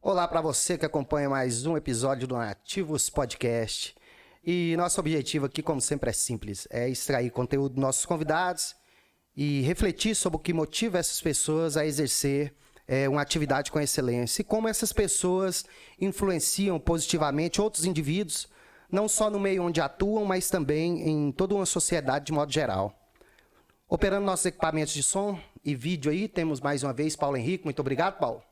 Olá para você que acompanha mais um episódio do Nativos Podcast. E nosso objetivo aqui, como sempre, é simples: é extrair conteúdo dos nossos convidados e refletir sobre o que motiva essas pessoas a exercer uma atividade com excelência e como essas pessoas influenciam positivamente outros indivíduos, não só no meio onde atuam, mas também em toda uma sociedade de modo geral. Operando nossos equipamentos de som e vídeo aí, temos mais uma vez Paulo Henrique. Muito obrigado, Paulo.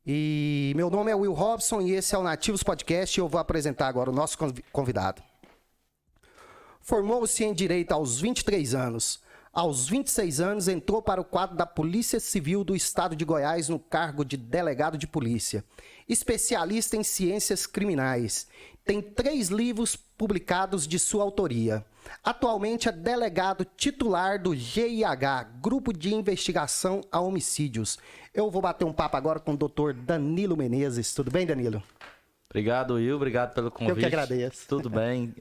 E meu nome é Will Robson e esse é o Nativos Podcast e eu vou apresentar agora o nosso convidado. Formou-se em Direito aos 23 anos. Aos 26 anos entrou para o quadro da Polícia Civil do Estado de Goiás no cargo de delegado de polícia. Especialista em ciências criminais. Tem 3 livros publicados de sua autoria. Atualmente é delegado titular do GIH, Grupo de Investigação a Homicídios. Eu vou bater um papo agora com o Dr. Danilo Menezes. Tudo bem, Danilo? Obrigado, Will. Obrigado pelo convite. Eu que agradeço. Tudo bem.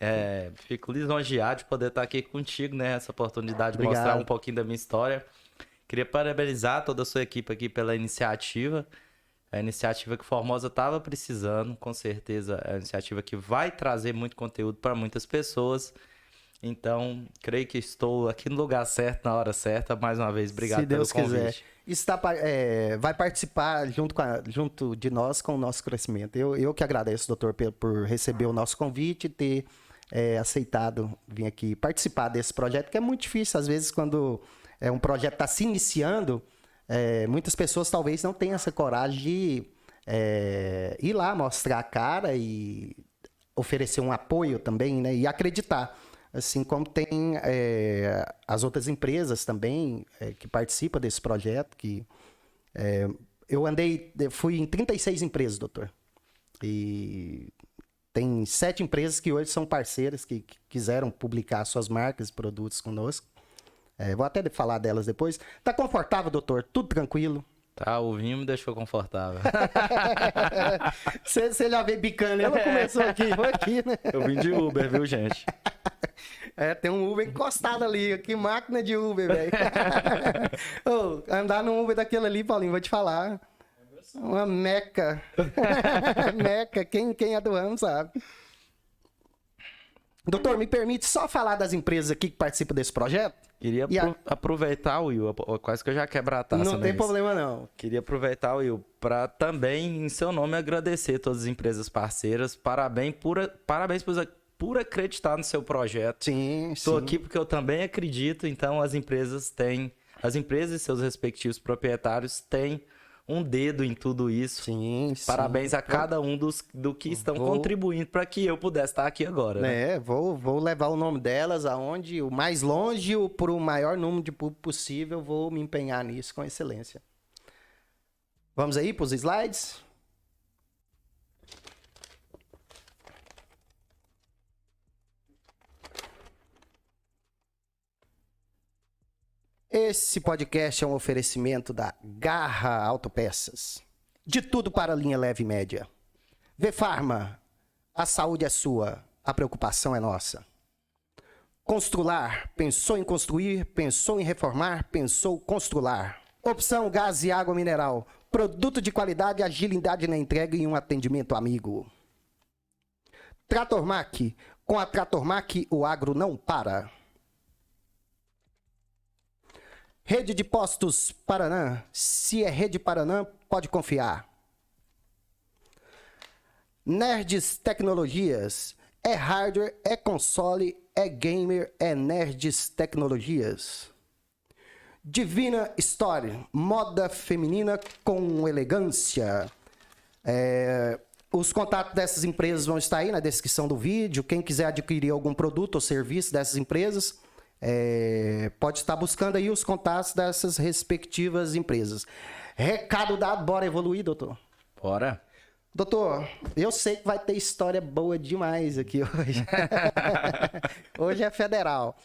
Fico lisonjeado de poder estar aqui contigo, né? Essa oportunidade de mostrar um pouquinho da minha história. Queria parabenizar toda a sua equipe aqui pela iniciativa. A iniciativa que Formosa estava precisando, com certeza. É a iniciativa que vai trazer muito conteúdo para muitas pessoas. Então, creio que estou aqui no lugar certo, na hora certa. Mais uma vez, obrigado pelo convite. Se Deus quiser. Vai participar junto de nós com o nosso crescimento. Eu que agradeço, doutor, por receber o nosso convite e ter aceitado vir aqui participar desse projeto, que é muito difícil. Às vezes, quando um projeto está se iniciando, muitas pessoas talvez não tenham essa coragem de ir lá, mostrar a cara e oferecer um apoio também, né? E acreditar. Assim como tem as outras empresas também que participam desse projeto. Eu fui em 36 empresas, doutor. E tem 7 empresas que hoje são parceiras, que quiseram publicar suas marcas e produtos conosco. Vou até falar delas depois. Tá confortável, doutor? Tudo tranquilo? Tá, o vinho me deixou confortável. Você já veio bicando, ela começou aqui, né? Eu vim de Uber, viu, gente? Tem um Uber encostado ali. Que máquina de Uber, velho. Andar num Uber daquele ali, Paulinho, vou te falar. Uma meca. Meca. Quem é do ramo sabe. Doutor, me permite só falar das empresas aqui que participam desse projeto? Queria aproveitar, Will, quase que eu já quebro a taça. Não tem problema, não. Queria aproveitar, Will, para também, em seu nome, agradecer todas as empresas parceiras. Parabéns por acreditar no seu projeto. Sim. Estou aqui porque eu também acredito, então as empresas e seus respectivos proprietários têm um dedo em tudo isso. Sim. Parabéns a cada um do que estão contribuindo para que eu pudesse estar aqui agora. Né? Vou levar o nome delas aonde, o mais longe, por o maior número de público possível, vou me empenhar nisso com excelência. Vamos aí para os slides? Esse podcast é um oferecimento da Garra Autopeças. De tudo para a linha leve e média. Vfarma, a saúde é sua, a preocupação é nossa. Constrular, pensou em construir, pensou em reformar, pensou constrular. Opção gás e água mineral, produto de qualidade, agilidade na entrega e um atendimento amigo. Tratormac, com a Tratormac o agro não para. Rede de Postos Paraná. Se é Rede Paraná, pode confiar. Nerds Tecnologias. É hardware, é console, é gamer, é Nerds Tecnologias. Divina Story. Moda feminina com elegância. Os contatos dessas empresas vão estar aí na descrição do vídeo. Quem quiser adquirir algum produto ou serviço dessas empresas, pode estar buscando aí os contatos dessas respectivas empresas. Recado dado, bora evoluir, doutor? Bora. Doutor, eu sei que vai ter história boa demais aqui hoje. Hoje é federal.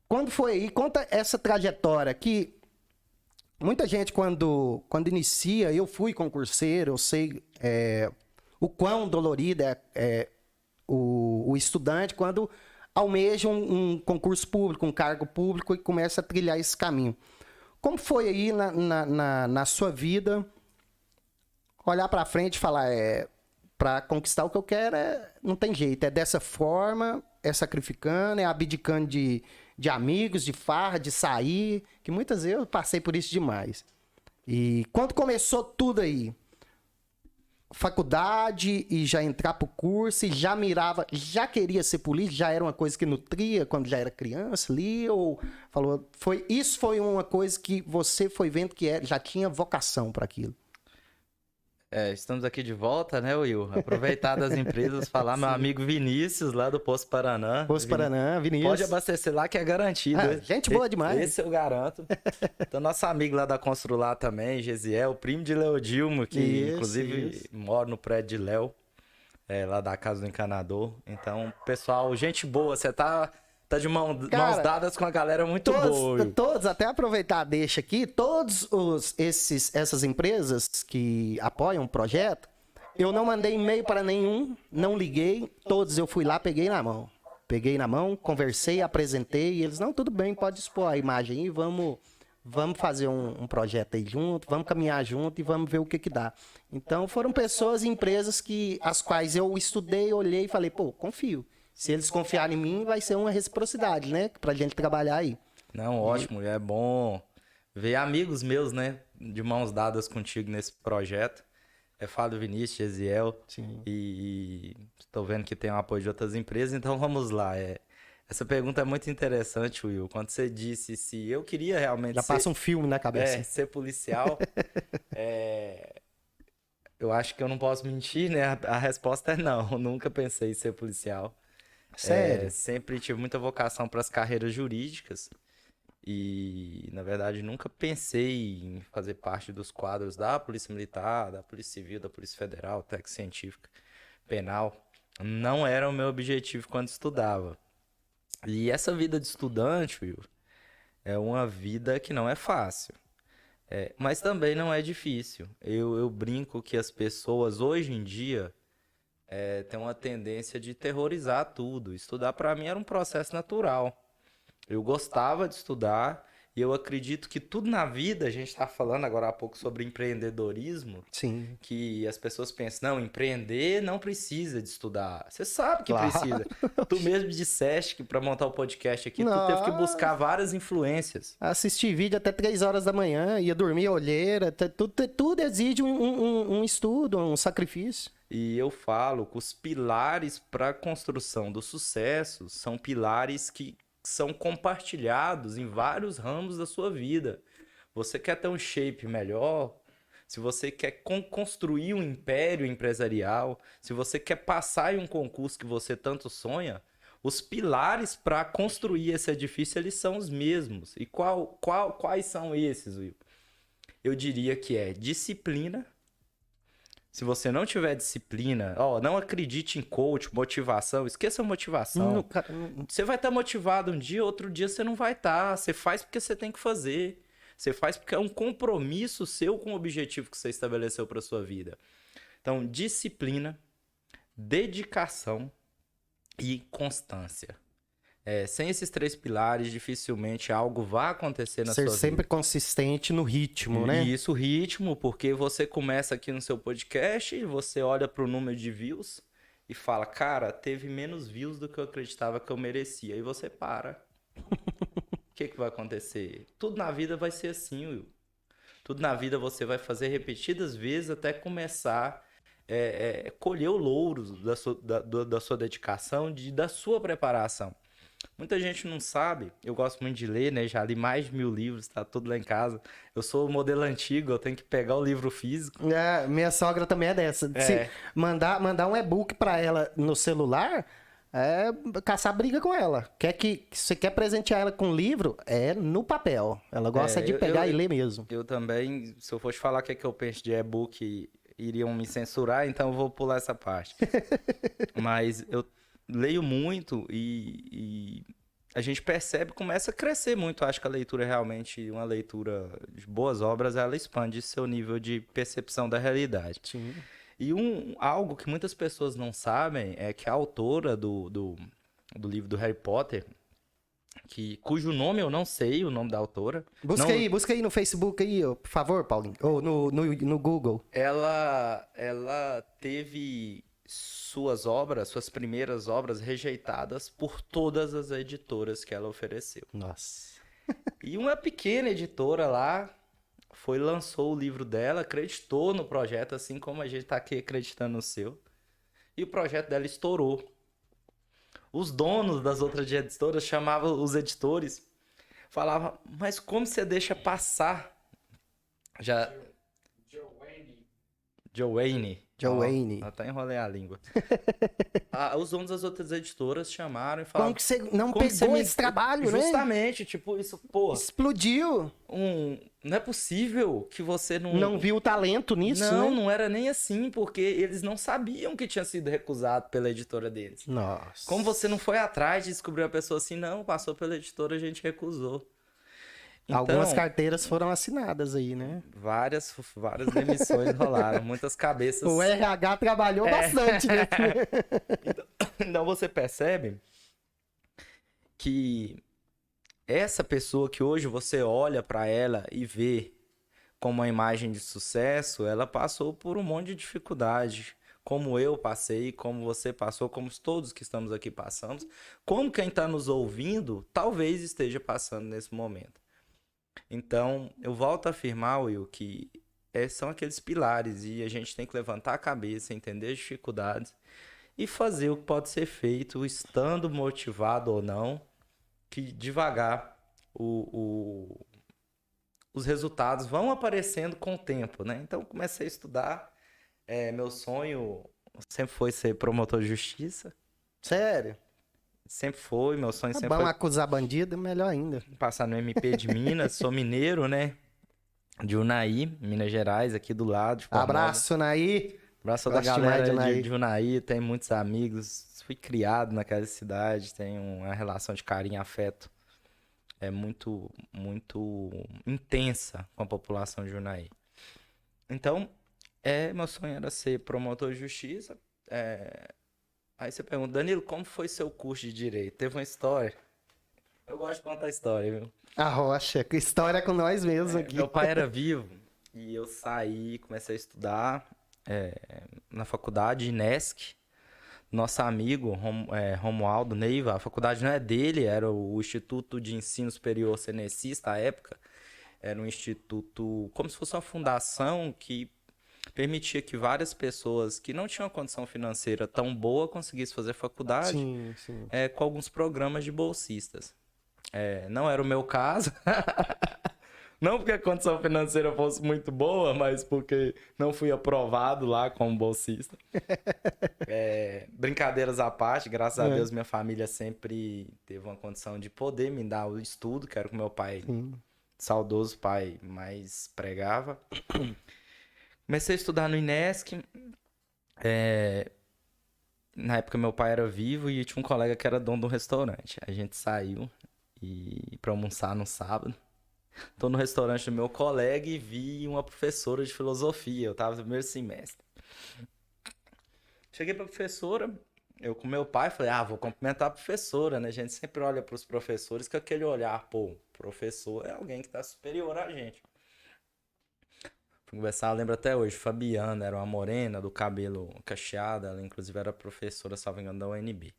Quando foi aí? Conta essa trajetória que muita gente quando inicia, eu fui concurseiro, eu sei o quão dolorido é o estudante quando almeja um concurso público, um cargo público e começa a trilhar esse caminho. como foi aí na sua vida olhar para frente e falar, para conquistar o que eu quero, não tem jeito, é dessa forma, é sacrificando, é abdicando de amigos, de farra, de sair, que muitas vezes eu passei por isso demais. E quando começou tudo aí, faculdade e já entrar pro curso e já mirava, já queria ser político, já era uma coisa que nutria quando já era criança ali, ou falou, isso foi uma coisa que você foi vendo que já tinha vocação para aquilo? Estamos aqui de volta, né, Will? Aproveitar das empresas, falar meu amigo Vinícius, lá do Poço Paraná. Poço Paraná, Vinícius. Pode abastecer lá que é garantido. Gente boa demais. Esse eu garanto. Então, nosso amigo lá da Constrular também, Gesiel, primo de Leodilmo, que inclusive mora no prédio de Léo, lá da Casa do Encanador. Então, pessoal, gente boa, você tá de mãos dadas com a galera muito boa. Todos, até aproveitar, deixa aqui, essas empresas que apoiam o projeto, eu não mandei e-mail para nenhum, não liguei, todos eu fui lá, peguei na mão. Peguei na mão, conversei, apresentei, e eles, não, tudo bem, pode expor a imagem aí, vamos fazer um projeto aí junto, vamos caminhar junto e vamos ver o que dá. Então, foram pessoas e empresas as quais eu estudei, olhei e falei, pô, confio. Se eles confiarem em mim, vai ser uma reciprocidade, né? Pra gente trabalhar aí. Não, ótimo. É bom ver amigos meus, né? De mãos dadas contigo nesse projeto. Fábio, Vinícius, Gesiel. Sim. E estou vendo que tem o apoio de outras empresas. Então, vamos lá. Essa pergunta é muito interessante, Will. Quando você disse se eu queria realmente passa um filme na cabeça. Ser policial. Eu acho que eu não posso mentir, né? A resposta é não. Nunca pensei em ser policial. Sério? Sempre tive muita vocação para as carreiras jurídicas e, na verdade, nunca pensei em fazer parte dos quadros da Polícia Militar, da Polícia Civil, da Polícia Federal, técnica científica, penal. Não era o meu objetivo quando estudava. E essa vida de estudante, Will, é uma vida que não é fácil, mas também não é difícil. Eu brinco que as pessoas, hoje em dia, tem uma tendência de terrorizar tudo. Estudar para mim era um processo natural. Eu gostava de estudar e eu acredito que tudo na vida, a gente está falando agora há pouco sobre empreendedorismo, Sim. que as pessoas pensam, não, empreender não precisa de estudar. Você sabe que precisa. Tu mesmo disseste que para montar o podcast aqui, tu teve que buscar várias influências. Assistir vídeo até 3 horas da manhã, ia dormir olheira, tudo exige um estudo, um sacrifício. E eu falo que os pilares para a construção do sucesso são pilares que são compartilhados em vários ramos da sua vida. Você quer ter um shape melhor? Se você quer construir um império empresarial, se você quer passar em um concurso que você tanto sonha, os pilares para construir esse edifício, eles são os mesmos. E quais são esses, Will? Eu diria que é disciplina. Se você não tiver disciplina, não acredite em coach, motivação, esqueça a motivação. Você vai estar motivado um dia, outro dia você não vai estar. Você faz porque você tem que fazer. Você faz porque é um compromisso seu com o objetivo que você estabeleceu para sua vida. Então, disciplina, dedicação e constância. Sem esses 3 pilares, dificilmente algo vai acontecer na sua vida. Ser sempre consistente no ritmo, né? Isso, ritmo, porque você começa aqui no seu podcast e você olha para o número de views e fala, cara, teve menos views do que eu acreditava que eu merecia. E você para. O que vai acontecer? Tudo na vida vai ser assim, Will. Tudo na vida você vai fazer repetidas vezes até começar a colher o louros da sua dedicação, da sua preparação. Muita gente não sabe, eu gosto muito de ler, né? Já li mais de 1000 livros, tá tudo lá em casa. Eu sou o modelo antigo, eu tenho que pegar o livro físico. Minha sogra também é dessa. Se mandar um e-book pra ela no celular, caçar briga com ela. Você quer presentear ela com livro, no papel. Ela gosta de pegar e ler mesmo. Eu também, se eu fosse falar o que eu penso de e-book, iriam me censurar, então eu vou pular essa parte. Mas eu leio muito e a gente percebe, começa a crescer muito. Acho que a leitura é realmente uma leitura de boas obras, ela expande seu nível de percepção da realidade. Sim. E algo que muitas pessoas não sabem é que a autora do livro do Harry Potter, cujo nome eu não sei, o nome da autora. Busca aí no Facebook aí, ó, por favor, Paulinho. Ou no Google. Ela teve suas primeiras obras rejeitadas por todas as editoras que ela ofereceu. Nossa. E uma pequena editora lá lançou o livro dela, acreditou no projeto, assim como a gente está aqui acreditando no seu. E o projeto dela estourou. Os donos das outras editoras chamavam os editores, falavam, mas como você deixa passar? Joanne. Joanne. Até enrolei a língua. Os donos das outras editoras chamaram e falaram... Como que você não pegou esse trabalho, né? Justamente, tipo, isso, pô... Explodiu. Não é possível que você não... Não viu o talento nisso, né? Não era nem assim, porque eles não sabiam que tinha sido recusado pela editora deles. Nossa. Como você não foi atrás de descobrir a pessoa assim, não, passou pela editora, a gente recusou. Então, algumas carteiras foram assinadas aí, né? Várias demissões rolaram, muitas cabeças... O RH trabalhou bastante, né? Então você percebe que essa pessoa que hoje você olha para ela e vê como uma imagem de sucesso, ela passou por um monte de dificuldade, como eu passei, como você passou, como todos que estamos aqui passamos, como quem está nos ouvindo talvez esteja passando nesse momento. Então, eu volto a afirmar, Will, que são aqueles pilares e a gente tem que levantar a cabeça, entender as dificuldades e fazer o que pode ser feito, estando motivado ou não, que devagar os resultados vão aparecendo com o tempo, né? Então, comecei a estudar. Meu sonho sempre foi ser promotor de justiça. Sério? Sempre foi, meu sonho sempre Vamos foi... acusar bandido, melhor ainda. Passar no MP de Minas, sou mineiro, né? De Unai, Minas Gerais, aqui do lado. Abraço, Unai. Abraço da galera de Unai, tem muitos amigos. Fui criado naquela cidade, tenho uma relação de carinho e afeto muito, muito intensa com a população de Unai. Então, meu sonho era ser promotor de justiça. Aí você pergunta, Danilo, como foi seu curso de Direito? Teve uma história? Eu gosto de contar história, viu? A rocha, que história com nós mesmos aqui. Meu pai era vivo e eu saí, comecei a estudar na faculdade INESC. Nosso amigo Romualdo Neiva, a faculdade não é dele, era o Instituto de Ensino Superior Cenecista à época. Era um instituto, como se fosse uma fundação que permitia que várias pessoas que não tinham uma condição financeira tão boa conseguissem fazer faculdade. Sim. Com alguns programas de bolsistas. Não era o meu caso. Não porque a condição financeira fosse muito boa, mas porque não fui aprovado lá como bolsista. Brincadeiras à parte, graças a Deus minha família sempre teve uma condição de poder me dar o estudo, que era o que meu pai, saudoso pai, mais pregava. Comecei a estudar no INESC. Na época meu pai era vivo e tinha um colega que era dono de um restaurante. A gente saiu para almoçar no sábado. Tô no restaurante do meu colega e vi uma professora de filosofia. Eu tava no primeiro semestre. Cheguei pra professora, eu com meu pai falei, vou cumprimentar a professora, né? A gente sempre olha pros professores com aquele olhar, professor é alguém que tá superior a gente. Fui conversar, eu lembro até hoje, Fabiana era uma morena, do cabelo cacheado, ela inclusive era professora, salvo engano, da UNB.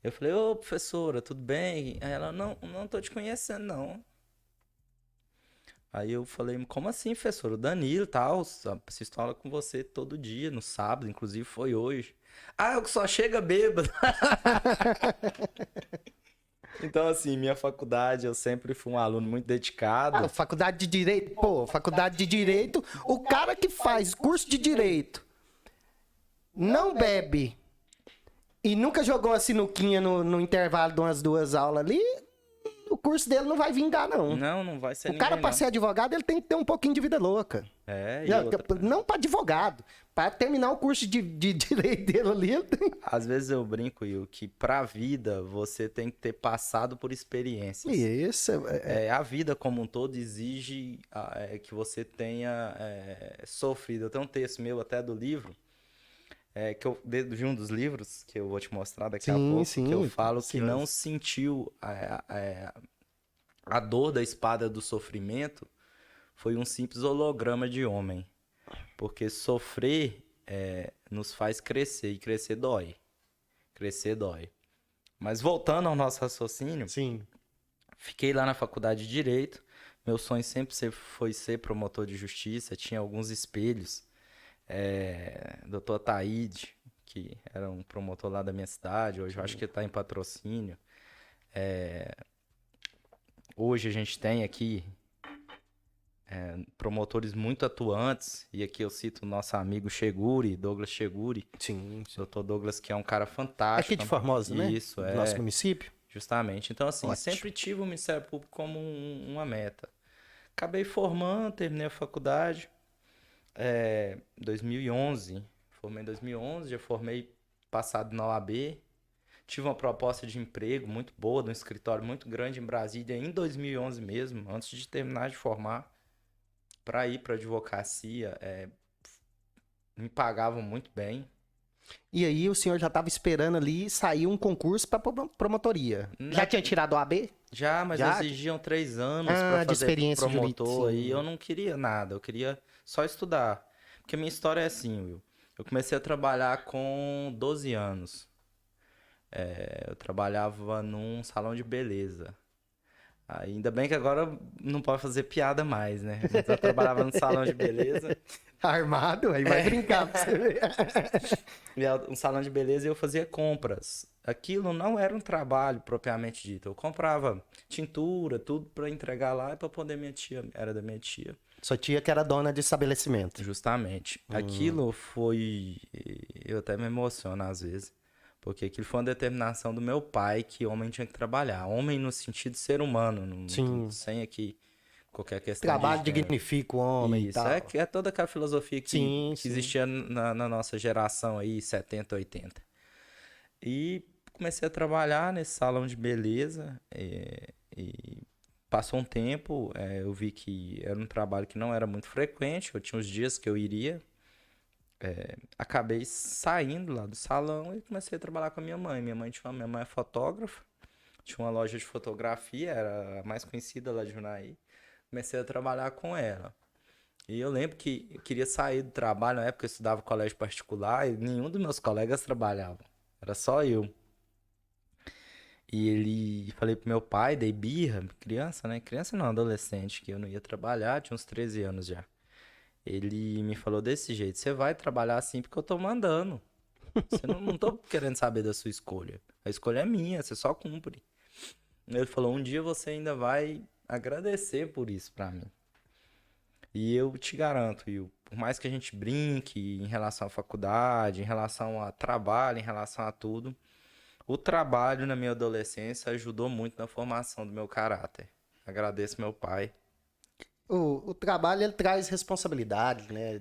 Eu falei, ô professora, tudo bem? Aí ela, não tô te conhecendo, não. Aí eu falei, como assim, professor? O Danilo e tal, assisto aula com você todo dia, no sábado, inclusive foi hoje. Eu que só chega bêbado. Então, assim, minha faculdade, eu sempre fui um aluno muito dedicado. Faculdade de Direito, faculdade de Direito, o cara que faz curso de Direito não bebe e nunca jogou a sinuquinha no intervalo de umas 2 aulas ali, o curso dele não vai vingar, não. Não vai ser O cara, pra ser advogado, ele tem que ter um pouquinho de vida louca. Não pra advogado. Pra terminar o curso de direito dele ali, ele tem... Às vezes eu brinco, Will, que pra vida você tem que ter passado por experiências. Isso. A vida como um todo exige que você tenha sofrido. Eu tenho um texto meu até do livro, de um dos livros que eu vou te mostrar daqui a pouco, que eu falo que não sentiu a dor da espada do sofrimento foi um simples holograma de homem. Porque sofrer nos faz crescer, e crescer dói. Crescer dói. Mas voltando ao nosso raciocínio, Sim. Fiquei lá na faculdade de Direito. Meu sonho sempre foi ser promotor de justiça. Tinha alguns espelhos. Dr. Ataíde, que era um promotor lá da minha cidade. Hoje eu acho que está em patrocínio. Hoje a gente tem aqui promotores muito atuantes. E aqui eu cito o nosso amigo Cheguri, Douglas Cheguri. Sim. Dr. Douglas, que é um cara fantástico. Aqui de Formosa, né? Isso, do nosso município. Justamente. Então, assim, sempre tive o Ministério Público como uma meta. Acabei formando, terminei a faculdade em 2011. Formei em 2011, já formei passado na OAB. Tive uma proposta de emprego muito boa, de um escritório muito grande em Brasília, em 2011 mesmo, antes de terminar de formar, para ir para a advocacia. Me pagavam muito bem. E aí o senhor já estava esperando ali sair um concurso para promotoria. Já tinha tirado o AB? Já, mas exigiam 3 anos para fazer experiência promotor e eu não queria nada, eu queria só estudar. Porque a minha história é assim, Will. Eu comecei a trabalhar com 12 anos. Eu trabalhava num salão de beleza. Ainda bem que agora não pode fazer piada mais, né? Mas eu trabalhava no salão de beleza. Armado, aí vai brincar pra você ver. Um salão de beleza e eu fazia compras. Aquilo não era um trabalho propriamente dito. Eu comprava tintura, tudo para entregar lá e para poder minha tia. Era da minha tia. Sua tia que era dona de estabelecimento. Justamente. Aquilo foi... Eu até me emociono às vezes. Porque aquilo foi uma determinação do meu pai que homem tinha que trabalhar. Homem no sentido de ser humano. Sim. Sem aqui qualquer questão trabalho dignifica o homem Isso, e tal. É toda aquela filosofia que existia na nossa geração aí, 70, 80. E comecei a trabalhar nesse salão de beleza e passou um tempo, eu vi que era um trabalho que não era muito frequente, eu tinha uns dias que eu iria. Acabei saindo lá do salão e comecei a trabalhar com a minha mãe. Minha mãe é fotógrafa, tinha uma loja de fotografia, era a mais conhecida lá de Jundiaí. Comecei a trabalhar com ela. E eu lembro que eu queria sair do trabalho, na época eu estudava colégio particular e nenhum dos meus colegas trabalhava. Era só eu. E falei pro meu pai, dei birra, criança, né? Criança não, adolescente, que eu não ia trabalhar, tinha uns 13 anos já. Ele me falou desse jeito, você vai trabalhar assim porque eu tô mandando. Você não tô querendo saber da sua escolha. A escolha é minha, você só cumpre. Ele falou, um dia você ainda vai agradecer por isso pra mim. E eu te garanto, Will, por mais que a gente brinque em relação à faculdade, em relação a trabalho, em relação a tudo, o trabalho na minha adolescência ajudou muito na formação do meu caráter. Agradeço meu pai. O trabalho, ele traz responsabilidade, né?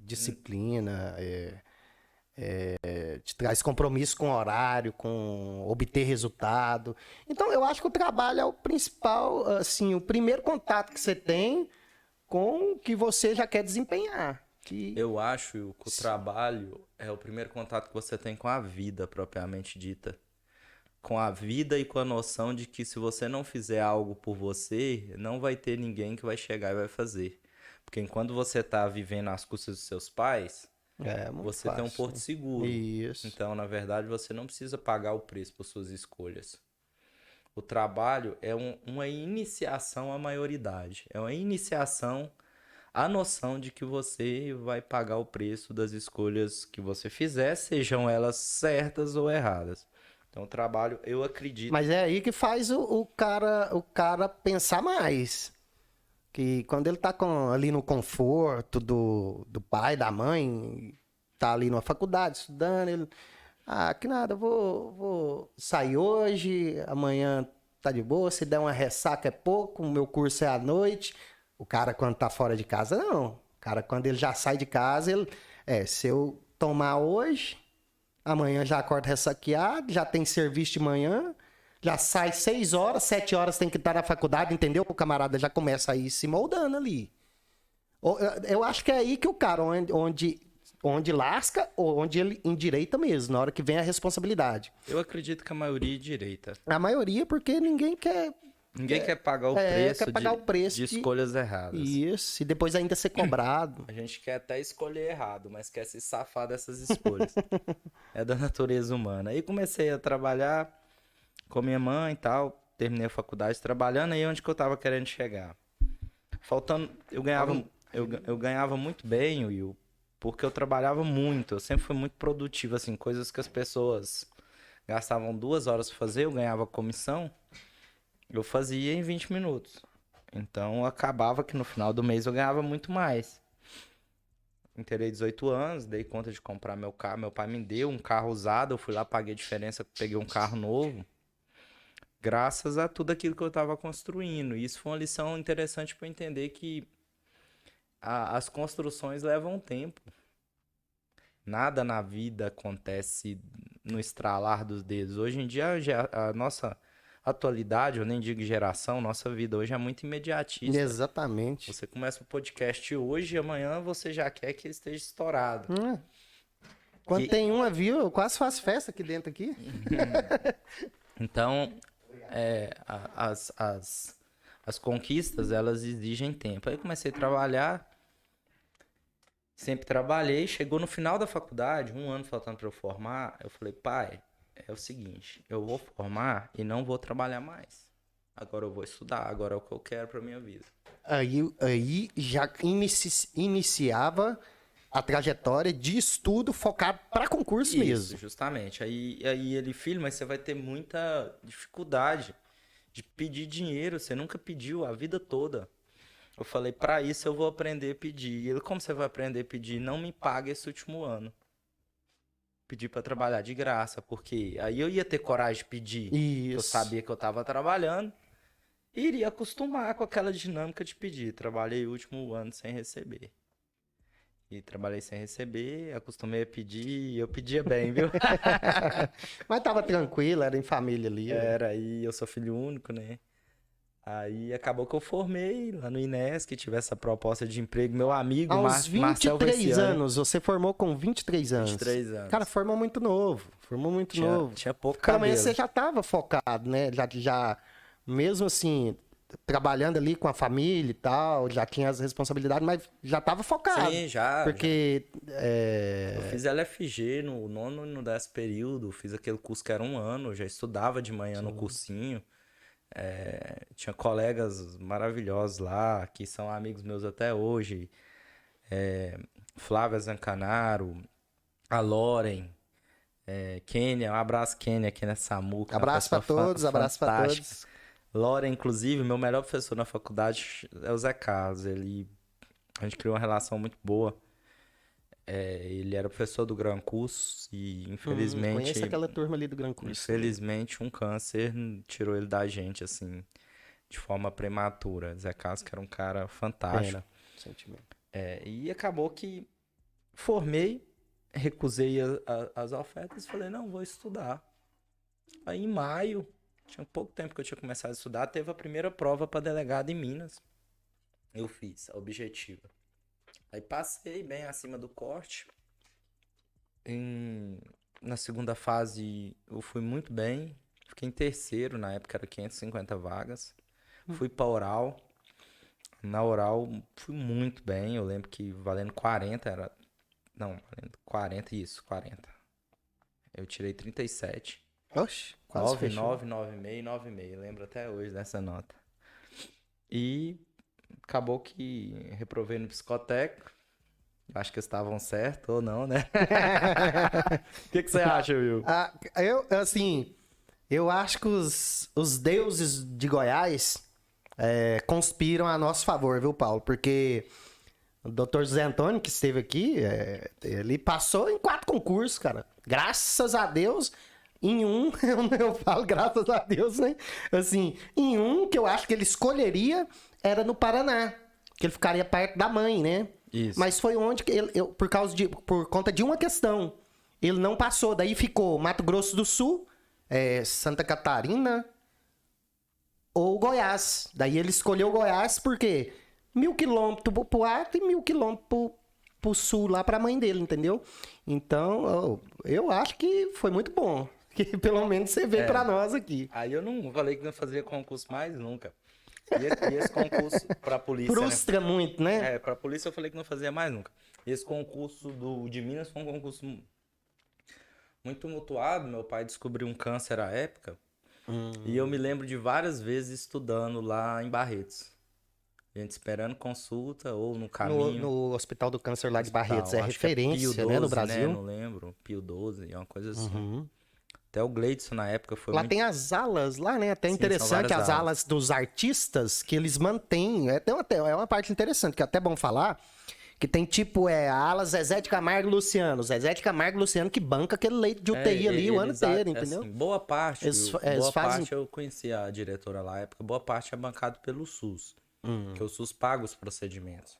Disciplina, te traz compromisso com o horário, com obter resultado. Então, eu acho que o trabalho é o principal, assim, o primeiro contato que você tem com o que você já quer desempenhar. Eu acho que o trabalho é o primeiro contato que você tem com a vida, propriamente dita. Com a vida e com a noção de que se você não fizer algo por você, não vai ter ninguém que vai chegar e vai fazer. Porque enquanto você está vivendo às custas dos seus pais, você tem um porto seguro. Isso. Então, na verdade, você não precisa pagar o preço por suas escolhas. O trabalho é uma iniciação à maioridade. É uma iniciação à noção de que você vai pagar o preço das escolhas que você fizer, sejam elas certas ou erradas. Então, o trabalho, eu acredito... Mas é aí que faz o cara pensar mais. Que quando ele tá ali no conforto do pai, da mãe, tá ali numa faculdade estudando, ele... que nada, vou sair hoje, amanhã tá de boa, se der uma ressaca é pouco, o meu curso é à noite. O cara, quando tá fora de casa, não. O cara, quando ele já sai de casa, se eu tomar hoje, amanhã já acorda ressaqueado, já tem serviço de manhã, já sai 6 horas, 7 horas tem que estar na faculdade, entendeu? O camarada já começa a ir se moldando ali. Eu acho que é aí que o cara, onde onde lasca ou onde ele endireita mesmo, na hora que vem a responsabilidade. Eu acredito que a maioria é direita. A maioria porque ninguém quer... Ninguém quer pagar o preço de escolhas erradas. Isso, e depois ainda ser cobrado. A gente quer até escolher errado, mas quer se safar dessas escolhas. É da natureza humana. Aí comecei a trabalhar com minha mãe e tal, terminei a faculdade trabalhando, aí onde que eu tava querendo chegar. Eu ganhava muito bem, Will, porque eu trabalhava muito, eu sempre fui muito produtivo, assim, coisas que as pessoas gastavam 2 horas pra fazer, eu ganhava comissão. Eu fazia em 20 minutos. Então, acabava que no final do mês eu ganhava muito mais. Inteirei 18 anos, dei conta de comprar meu carro. Meu pai me deu um carro usado, eu fui lá, paguei a diferença, peguei um carro novo. Graças a tudo aquilo que eu estava construindo. E isso foi uma lição interessante para entender que as construções levam tempo. Nada na vida acontece no estralar dos dedos. Hoje em dia, a nossa... atualidade, eu nem digo geração, nossa vida hoje é muito imediatista. Exatamente. Você começa o podcast hoje e amanhã você já quer que ele esteja estourado. Quando tem uma, viu? Eu quase faço festa aqui dentro aqui. Então, as conquistas, elas exigem tempo. Aí eu comecei a trabalhar, sempre trabalhei, chegou no final da faculdade, 1 ano faltando para eu formar, eu falei, pai, é o seguinte, eu vou formar e não vou trabalhar mais. Agora eu vou estudar, agora é o que eu quero pra minha vida. Aí já iniciava a trajetória de estudo focado para concurso Isso, mesmo. Justamente. Aí ele, filho, mas você vai ter muita dificuldade de pedir dinheiro, você nunca pediu a vida toda. Eu falei, pra isso eu vou aprender a pedir. E ele, como você vai aprender a pedir? Não me paga esse último ano. Pedir pra trabalhar de graça, porque aí eu ia ter coragem de pedir. Isso. Eu sabia que eu tava trabalhando e iria acostumar com aquela dinâmica de pedir. Trabalhei o último ano sem receber. E trabalhei sem receber, acostumei a pedir e eu pedia bem, viu? Mas tava tranquilo, era em família ali. Era, e eu sou filho único, né? Aí acabou que eu formei lá no Inesc, tive essa proposta de emprego. Meu amigo, Aos Marcel 23 Versiani. anos, você formou com 23 anos. 23 anos. Cara, formou muito novo. Tinha pouco Pelo cabelo. menos você já tava focado, né? Já, mesmo assim, trabalhando ali com a família e tal, já tinha as responsabilidades, mas já tava focado. Sim, já. Porque... Eu fiz LFG no 9º e no 10º período, fiz aquele curso que era 1 ano, já estudava de manhã no cursinho. Tinha colegas maravilhosos lá, que são amigos meus até hoje. Flávia Zancanaro, a Loren, Kênia, um abraço Kênia aqui nessa Samuca. Abraço pra todos, abraço pra todos. Loren, inclusive, meu melhor professor na faculdade é o Zé Carlos. A gente criou uma relação muito boa. Ele era professor do Gran Curso e, infelizmente... Conheço aquela turma ali do Gran Curso. Infelizmente, um câncer tirou ele da gente, assim, de forma prematura. Zé Carlos, que era um cara fantástico. Sentimento. E acabou que formei, recusei as ofertas e falei, não, vou estudar. Aí, em maio, tinha pouco tempo que eu tinha começado a estudar, teve a primeira prova para delegado em Minas. Eu fiz, a objetiva. Aí passei bem acima do corte. Na segunda fase eu fui muito bem. Fiquei em terceiro, na época era 550 vagas. Fui pra oral. Na oral fui muito bem. Eu lembro que valendo 40 era... Não, valendo 40, isso, 40. Eu tirei 37. Oxe, quase 9, fechou. 9, 9,5, 9,5. Lembro até hoje dessa nota. E... acabou que reprovei no psicotécnico. Acho que estavam certos ou não, né? O que você acha, Will? Eu acho que os deuses de Goiás conspiram a nosso favor, viu, Paulo? Porque o Dr. José Antônio, que esteve aqui, ele passou em 4 concursos, cara. Graças a Deus... Em um, eu falo graças a Deus, né? Assim, em um que eu acho que ele escolheria era no Paraná. Que ele ficaria perto da mãe, né? Isso. Mas foi onde que por conta de uma questão, ele não passou. Daí ficou Mato Grosso do Sul, Santa Catarina ou Goiás. Daí ele escolheu Goiás porque 1.000 quilômetros pro ato e 1.000 quilômetros pro sul lá pra mãe dele, entendeu? Então, eu acho que foi muito bom. Que pelo menos você veio pra nós aqui. Aí eu não falei que não fazia concurso mais nunca. E esse concurso pra polícia, Frustra muito, né? pra polícia eu falei que não fazia mais nunca. Esse concurso de Minas foi um concurso muito tumultuado. Meu pai descobriu um câncer à época. E eu me lembro de várias vezes estudando lá em Barretos. A gente esperando consulta ou no caminho. No Hospital do Câncer lá de Barretos, é Acho que referência, Pio 12, né, no Brasil. Não lembro. Pio 12, é uma coisa assim. Até o Gleidson na época foi Lá muito... tem as alas, lá, né? Até Sim, interessante são as várias alas dos artistas que eles mantêm. É uma parte interessante, que é até bom falar. Que tem tipo, a ala Zezé de Camargo e Luciano. Zezé de Camargo e Luciano que banca aquele leito de UTI ali o ano inteiro, entendeu? Assim, boa parte, Eles boa fazem- parte eu conheci a diretora lá na época, boa parte é bancado pelo SUS. Que o SUS paga os procedimentos.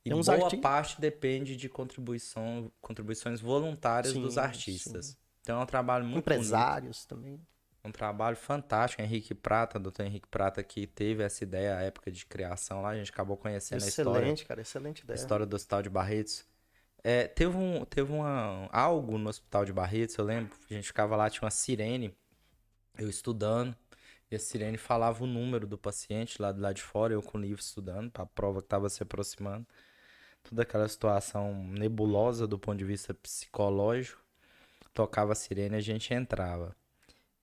E Tem uns boa arti- parte depende de contribuições voluntárias Sim, dos artistas. Então é um trabalho muito bonito. Empresários também. Um trabalho fantástico. Henrique Prata, doutor Henrique Prata, que teve essa ideia à época de criação lá. A gente acabou conhecendo Excelente, cara, excelente a ideia. história do Hospital de Barretos. Teve algo no Hospital de Barretos, eu lembro. A gente ficava lá, tinha uma sirene, eu estudando. E a sirene falava o número do paciente lá do lado de fora, eu com o livro estudando, para a prova que estava se aproximando. Toda aquela situação nebulosa do ponto de vista psicológico. Tocava a sirene e a gente entrava.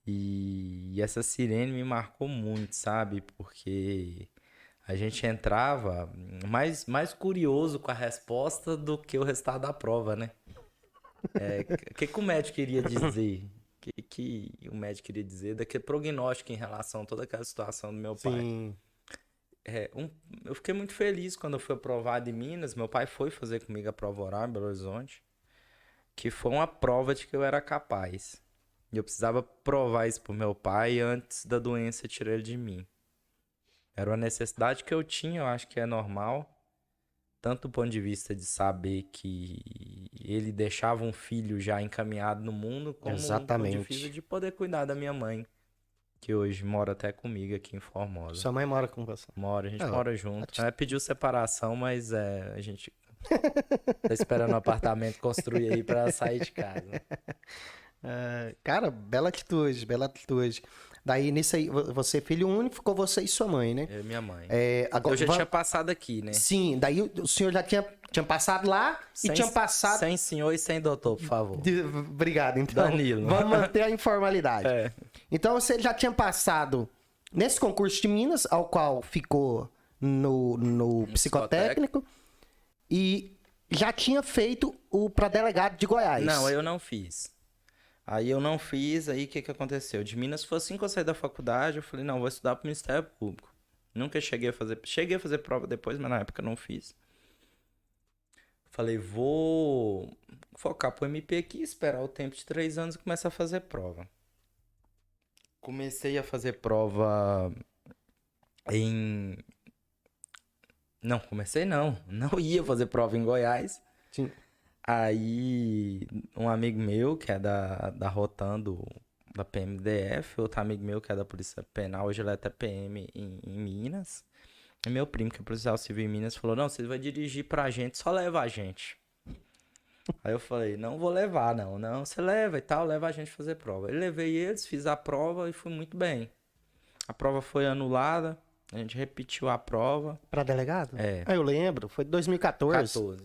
E essa sirene me marcou muito, sabe? Porque a gente entrava mais curioso com a resposta do que o resultado da prova, né? O que o médico queria dizer? Que o médico queria dizer daquele prognóstico em relação a toda aquela situação do meu pai. Sim. Eu fiquei muito feliz quando eu fui aprovado em Minas. Meu pai foi fazer comigo a prova oral em Belo Horizonte, que foi uma prova de que eu era capaz. E eu precisava provar isso pro meu pai antes da doença tirar ele de mim. Era uma necessidade que eu tinha, eu acho que é normal. Tanto do ponto de vista de saber que ele deixava um filho já encaminhado no mundo, como do ponto de Exatamente. vista de poder cuidar da minha mãe, que hoje mora até comigo aqui em Formosa. Sua mãe mora com você. A gente Ah, mora junto. Ela pediu separação, mas a gente tá esperando um apartamento construir aí pra sair de casa. Cara, bela atitude, bela atitude. Daí, nisso aí, você é filho único, ficou você e sua mãe, né? Eu e minha mãe. Agora, Eu já tinha passado aqui, né? Sim, daí o senhor já tinha passado lá e tinha passado... Sem senhor e sem doutor, por favor. Obrigado, então. Danilo. Vamos manter a informalidade. É. Então, você já tinha passado nesse concurso de Minas, ao qual ficou no psicotécnico, e já tinha feito o para delegado de Goiás. Não, eu não fiz. Aí eu não fiz, aí o que aconteceu? De Minas foi assim que eu saí da faculdade, eu falei, não, vou estudar pro Ministério Público. Nunca cheguei a fazer prova depois, mas na época eu não fiz. Falei, vou focar pro MP aqui, esperar o tempo de 3 anos e começar a fazer prova. Comecei a fazer prova em... Não, comecei não. Não ia fazer prova em Goiás. Sim. Aí, um amigo meu, que é da Rotan, da PMDF, outro amigo meu, que é da Polícia Penal, hoje ele é até PM em Minas. E meu primo, que é policial civil em Minas, falou, não, você vai dirigir pra gente, só leva a gente. Aí eu falei, não vou levar, não. Não, você leva e tal, leva a gente fazer prova. Eu levei eles, fiz a prova e fui muito bem. A prova foi anulada, a gente repetiu a prova. Para delegado? É. Eu lembro, foi 2014. 14.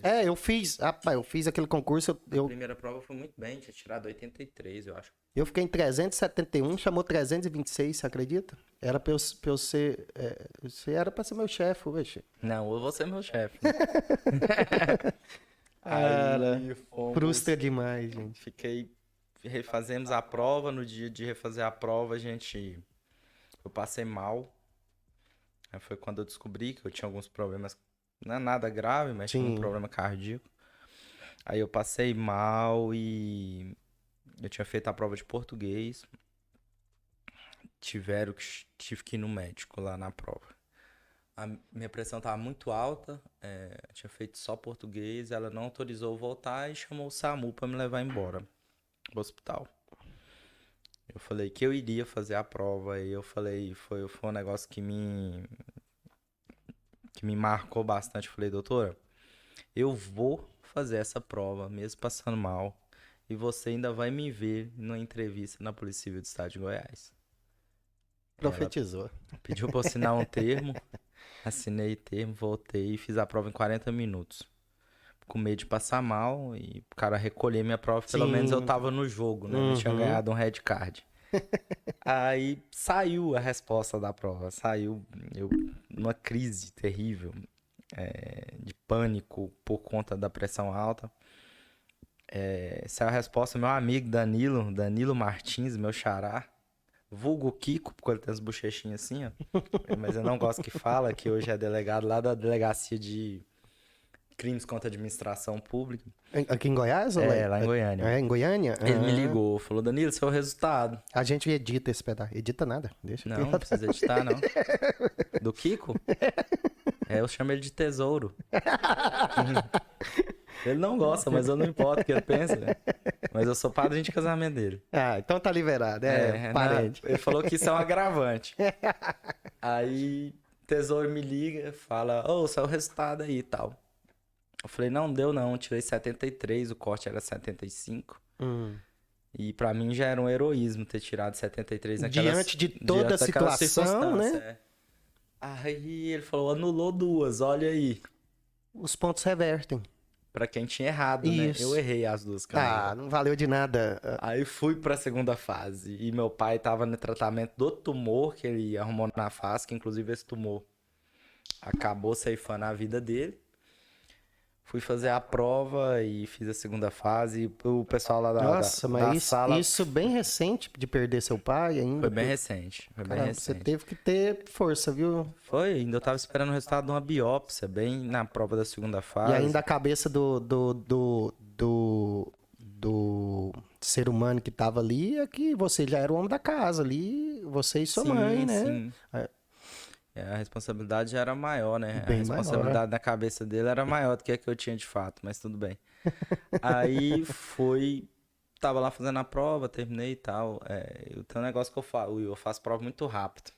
Eu fiz aquele concurso, A primeira prova foi muito bem, tinha tirado 83, eu acho. eu fiquei em 371, chamou 326, você acredita? Era pra eu ser, você era pra ser meu chefe hoje. Não, eu vou ser meu chefe. Cara, Aí fomos, frustra demais, gente. refazemos a prova, no dia de refazer a prova eu passei mal. Aí foi quando eu descobri que eu tinha alguns problemas, não é nada grave, mas tinha um problema cardíaco. Aí eu passei mal e eu tinha feito a prova de português. Tive que ir no médico lá na prova. A minha pressão estava muito alta, tinha feito só português, ela não autorizou voltar e chamou o SAMU para me levar embora do hospital. Eu falei que eu iria fazer a prova e eu falei, foi um negócio que me marcou bastante. Eu falei, doutora, eu vou fazer essa prova, mesmo passando mal, e você ainda vai me ver numa entrevista na Polícia Civil do Estado de Goiás. Profetizou. Ela pediu pra eu assinar um termo, assinei o termo, voltei e fiz a prova em 40 minutos. Com medo de passar mal e o cara recolher minha prova, pelo menos eu tava no jogo, né? Eu tinha ganhado um red card. Aí saiu a resposta da prova, saiu eu numa crise terrível, de pânico por conta da pressão alta. Saiu a resposta, meu amigo Danilo Martins, meu xará, vulgo Kiko, porque ele tem as bochechinhas assim, ó. Mas eu não gosto que fala, que hoje é delegado lá da Delegacia de Crimes contra a Administração Pública. Aqui em Goiás? Ou Lá em Goiânia. É, em Goiânia? Ele me ligou, falou, Danilo, seu resultado. A gente edita esse pedaço. Edita nada, deixa Não, quieto. não precisa editar, não. Do Kiko? Eu chamo ele de tesouro. Ele não gosta, mas eu não importo o que ele pensa. Mas eu sou padrinho de casamento dele. Ah, então tá liberado, parente. Ele falou que isso é um agravante. Aí, tesouro me liga, fala, ô, saiu o resultado aí e tal. Eu falei, não deu não, tirei 73, o corte era 75. E pra mim já era um heroísmo ter tirado 73 diante de toda a situação, né? Aí ele falou, anulou duas, olha aí. Os pontos revertem. Pra quem tinha errado, Isso. né? Eu errei as duas, cara. Não valeu de nada. Aí fui pra segunda fase. E meu pai tava no tratamento do tumor que ele arrumou na face, que inclusive esse tumor acabou ceifando a vida dele. Fui fazer a prova e fiz a segunda fase. O pessoal lá da sala... isso bem recente de perder seu pai ainda. Foi bem recente. Você teve que ter força, viu? Foi, ainda eu tava esperando o resultado de uma biópsia, bem na prova da segunda fase. E ainda a cabeça do ser humano que tava ali é que você já era o homem da casa ali, você e sua mãe, né? Sim. A responsabilidade já era maior, né? Bem a responsabilidade maior. na cabeça dele era maior do que a que eu tinha de fato, mas tudo bem. Aí tava lá fazendo a prova, terminei e tal. Eu tenho um negócio que eu faço prova muito rápido.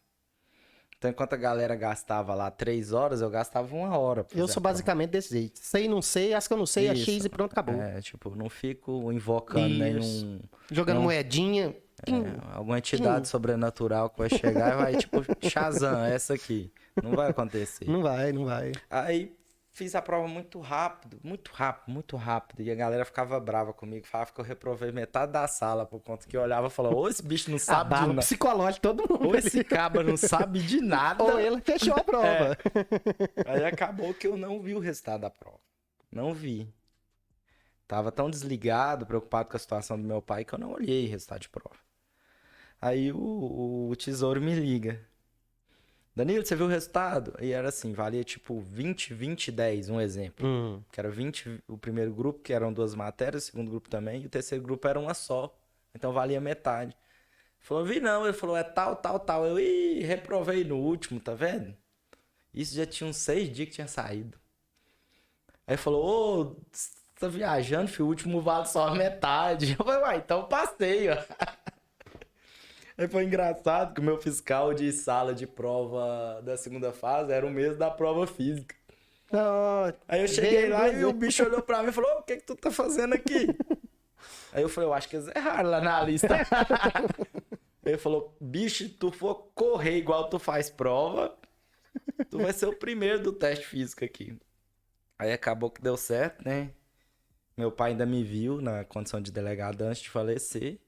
Então, enquanto a galera gastava lá 3 horas, eu gastava 1 hora. Eu sou basicamente desse jeito. Sei, não sei, acho que eu não sei, é X e pronto, acabou. Não fico invocando nenhum... Jogando moedinha. Alguma entidade sobrenatural que vai chegar e vai, tipo, Shazam, essa aqui. Não vai acontecer. Não vai. Aí fiz a prova muito rápido. E a galera ficava brava comigo. Falava que eu reprovei metade da sala por conta que eu olhava e falava, ô, esse bicho não sabe de nada. Psicológico todo mundo. Ou esse cabra não sabe de nada. Ou ele fechou a prova. Aí acabou que eu não vi o resultado da prova. Não vi. Tava tão desligado, preocupado com a situação do meu pai, que eu não olhei o resultado de prova. Aí o tesouro me liga. Danilo, você viu o resultado? E era assim, valia tipo 20, 20, 10, um exemplo. Que era 20 o primeiro grupo, que eram 2 matérias, o segundo grupo também, e o terceiro grupo era uma só. Então valia metade. Ele falou, vi não. Ele falou, é tal. Eu, reprovei no último, tá vendo? Isso já tinha uns 6 dias que tinha saído. Aí falou, ô, você tá viajando, filho, o último vale só a metade. Eu falei, uai, então passei, ó. Aí foi engraçado que o meu fiscal de sala de prova da segunda fase era o mesmo da prova física. Aí eu cheguei lá e o bicho olhou pra mim e falou, o que tu tá fazendo aqui? Aí eu falei, eu acho que eles erraram lá na lista. Aí ele falou, bicho, tu for correr igual tu faz prova, tu vai ser o primeiro do teste físico aqui. Aí acabou que deu certo, né? Meu pai ainda me viu na condição de delegado antes de falecer.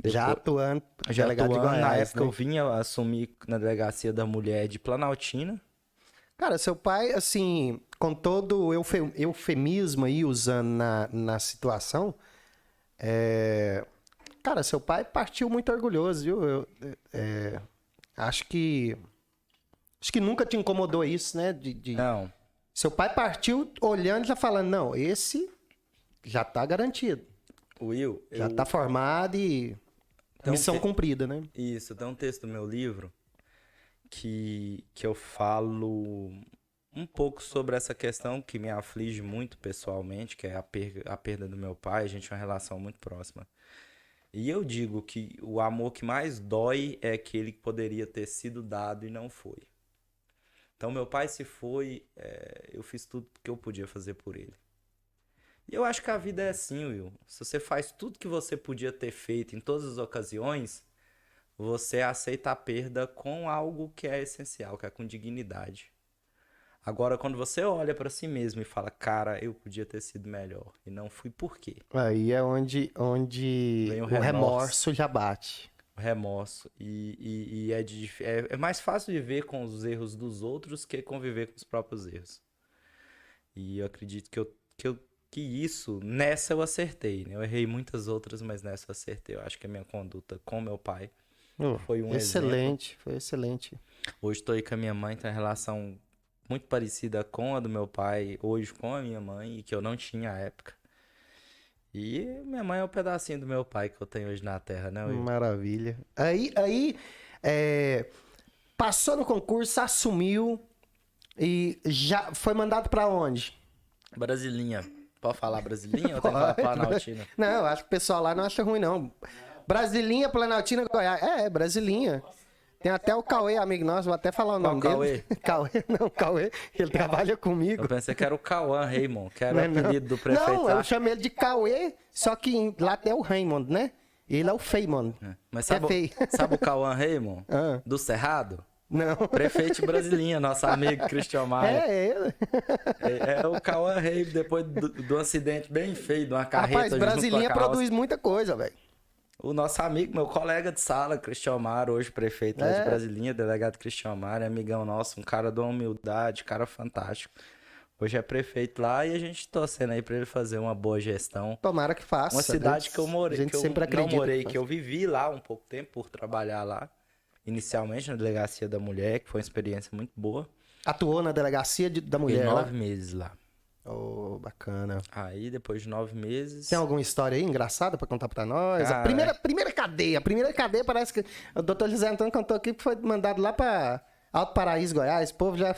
Já atuando, delegado de Goiás, na época, né? eu vinha assumir na delegacia da mulher de Planaltina. Cara, seu pai, assim, com todo o eufemismo aí usando na situação, cara, seu pai partiu muito orgulhoso, viu? Acho que nunca te incomodou isso, né? Não. Seu pai partiu olhando e já falando, não, esse já tá garantido. Will, já tá formado e missão cumprida, né? Isso, tem um texto do meu livro que eu falo um pouco sobre essa questão que me aflige muito pessoalmente, que é a perda do meu pai. A gente tem uma relação muito próxima. E eu digo que o amor que mais dói é aquele que poderia ter sido dado e não foi. Então, meu pai se foi, eu fiz tudo que eu podia fazer por ele. E eu acho que a vida é assim, Will. Se você faz tudo que você podia ter feito em todas as ocasiões, você aceita a perda com algo que é essencial, que é com dignidade. Agora, quando você olha pra si mesmo e fala, cara, eu podia ter sido melhor e não fui, por quê? Aí é onde Vem o o remorso. remorso já bate. O remorso. E é mais fácil viver com os erros dos outros que conviver com os próprios erros. E eu acredito que isso, nessa eu acertei, né? Eu errei muitas outras, mas nessa eu acertei. Eu acho que a minha conduta com meu pai Oh, foi um exemplo. excelente, foi excelente. Hoje estou aí com a minha mãe, tem uma relação muito parecida com a do meu pai, hoje com a minha mãe, e que eu não tinha à época. E minha mãe é um pedacinho do meu pai que eu tenho hoje na Terra, né, Will? Maravilha. Aí passou no concurso, assumiu e já foi mandado pra onde? Brasilinha. Pode falar Brasilinha ou tem que falar Planaltina? Não, eu acho que o pessoal lá não acha ruim, não. Brasilinha, Planaltina, Goiás. Brasilinha. Tem até o Cauê, amigo nosso, vou até falar o nome dele. Cauê? Não, Cauê, ele trabalha comigo. Eu pensei que era o Cauã Raymond, que era Não o é não. apelido do prefeito. Não, eu chamo ele de Cauê, só que lá tem o Raymond, né? Ele é o Feymond. Mas que é feio. sabe o Cauã Raymond? Ah. Do Cerrado? Não. Prefeito de Brasilinha, nosso amigo Cristian Maia. É ele. É o Cauã Raymond, depois do acidente bem feio, de uma carreta. Rapaz, junto com a Brasilinha carroça. produz muita coisa, velho. O nosso amigo, meu colega de sala, Cristian Amaro, hoje prefeito lá de Brasilinha, delegado Cristian Amaro, é amigão nosso, um cara de uma humildade, cara fantástico. Hoje é prefeito lá e a gente torcendo aí pra ele fazer uma boa gestão. Tomara que faça. Uma cidade que eu morei, a gente que eu sempre acredita não morei, que que eu vivi lá um pouco tempo por trabalhar lá. Inicialmente na Delegacia da Mulher, que foi uma experiência muito boa. Atuou na delegacia da mulher Fiquei lá? 9 meses lá. Oh, bacana. Aí, depois de 9 meses... Tem alguma história aí engraçada pra contar pra nós? Cara, A primeira cadeia parece que o doutor José Antônio contou aqui que foi mandado lá pra Alto Paraíso, Goiás. O povo já...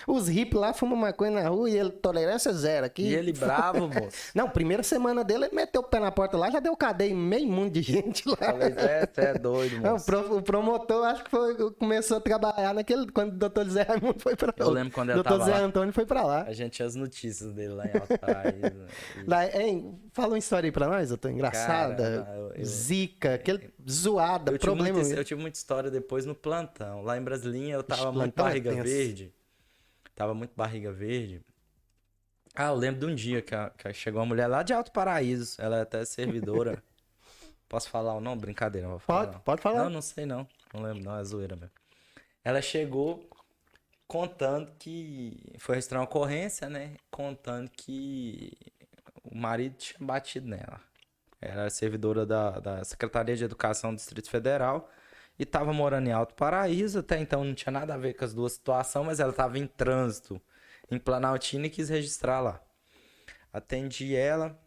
Os hippies lá fumam maconha na rua e ele, tolerância zero aqui. E ele bravo, moço. Não, primeira semana dele, ele meteu o pé na porta lá, já deu cadeia em meio mundo de gente lá. Falei, você é doido, moço. Não, o promotor, acho que começou a trabalhar quando o doutor Zé Raimundo foi pra lá. Eu lembro quando ele tava lá. O doutor Zé lá. Antônio foi pra lá. A gente tinha as notícias dele lá em Alto Paraíso. Lá, fala uma história aí pra nós, doutor. Engraçada, Cara, zica, aquele zoada, problema. Eu tive muita história depois no plantão. Lá em Brasilinha eu tava muito plantão é barriga tenso. verde. Tava muito barriga verde. Ah, eu lembro de um dia que chegou uma mulher lá de Alto Paraíso. Ela é até servidora. Posso falar o nome? Brincadeira, não vou falar. Pode falar. Não, não sei não. Não lembro não, é zoeira mesmo. Ela chegou contando que... Foi registrar uma ocorrência, né? Contando que o marido tinha batido nela. Era servidora da Secretaria de Educação do Distrito Federal e estava morando em Alto Paraíso. Até então não tinha nada a ver com as duas situações, mas ela estava em trânsito em Planaltina e quis registrar lá. Atendi ela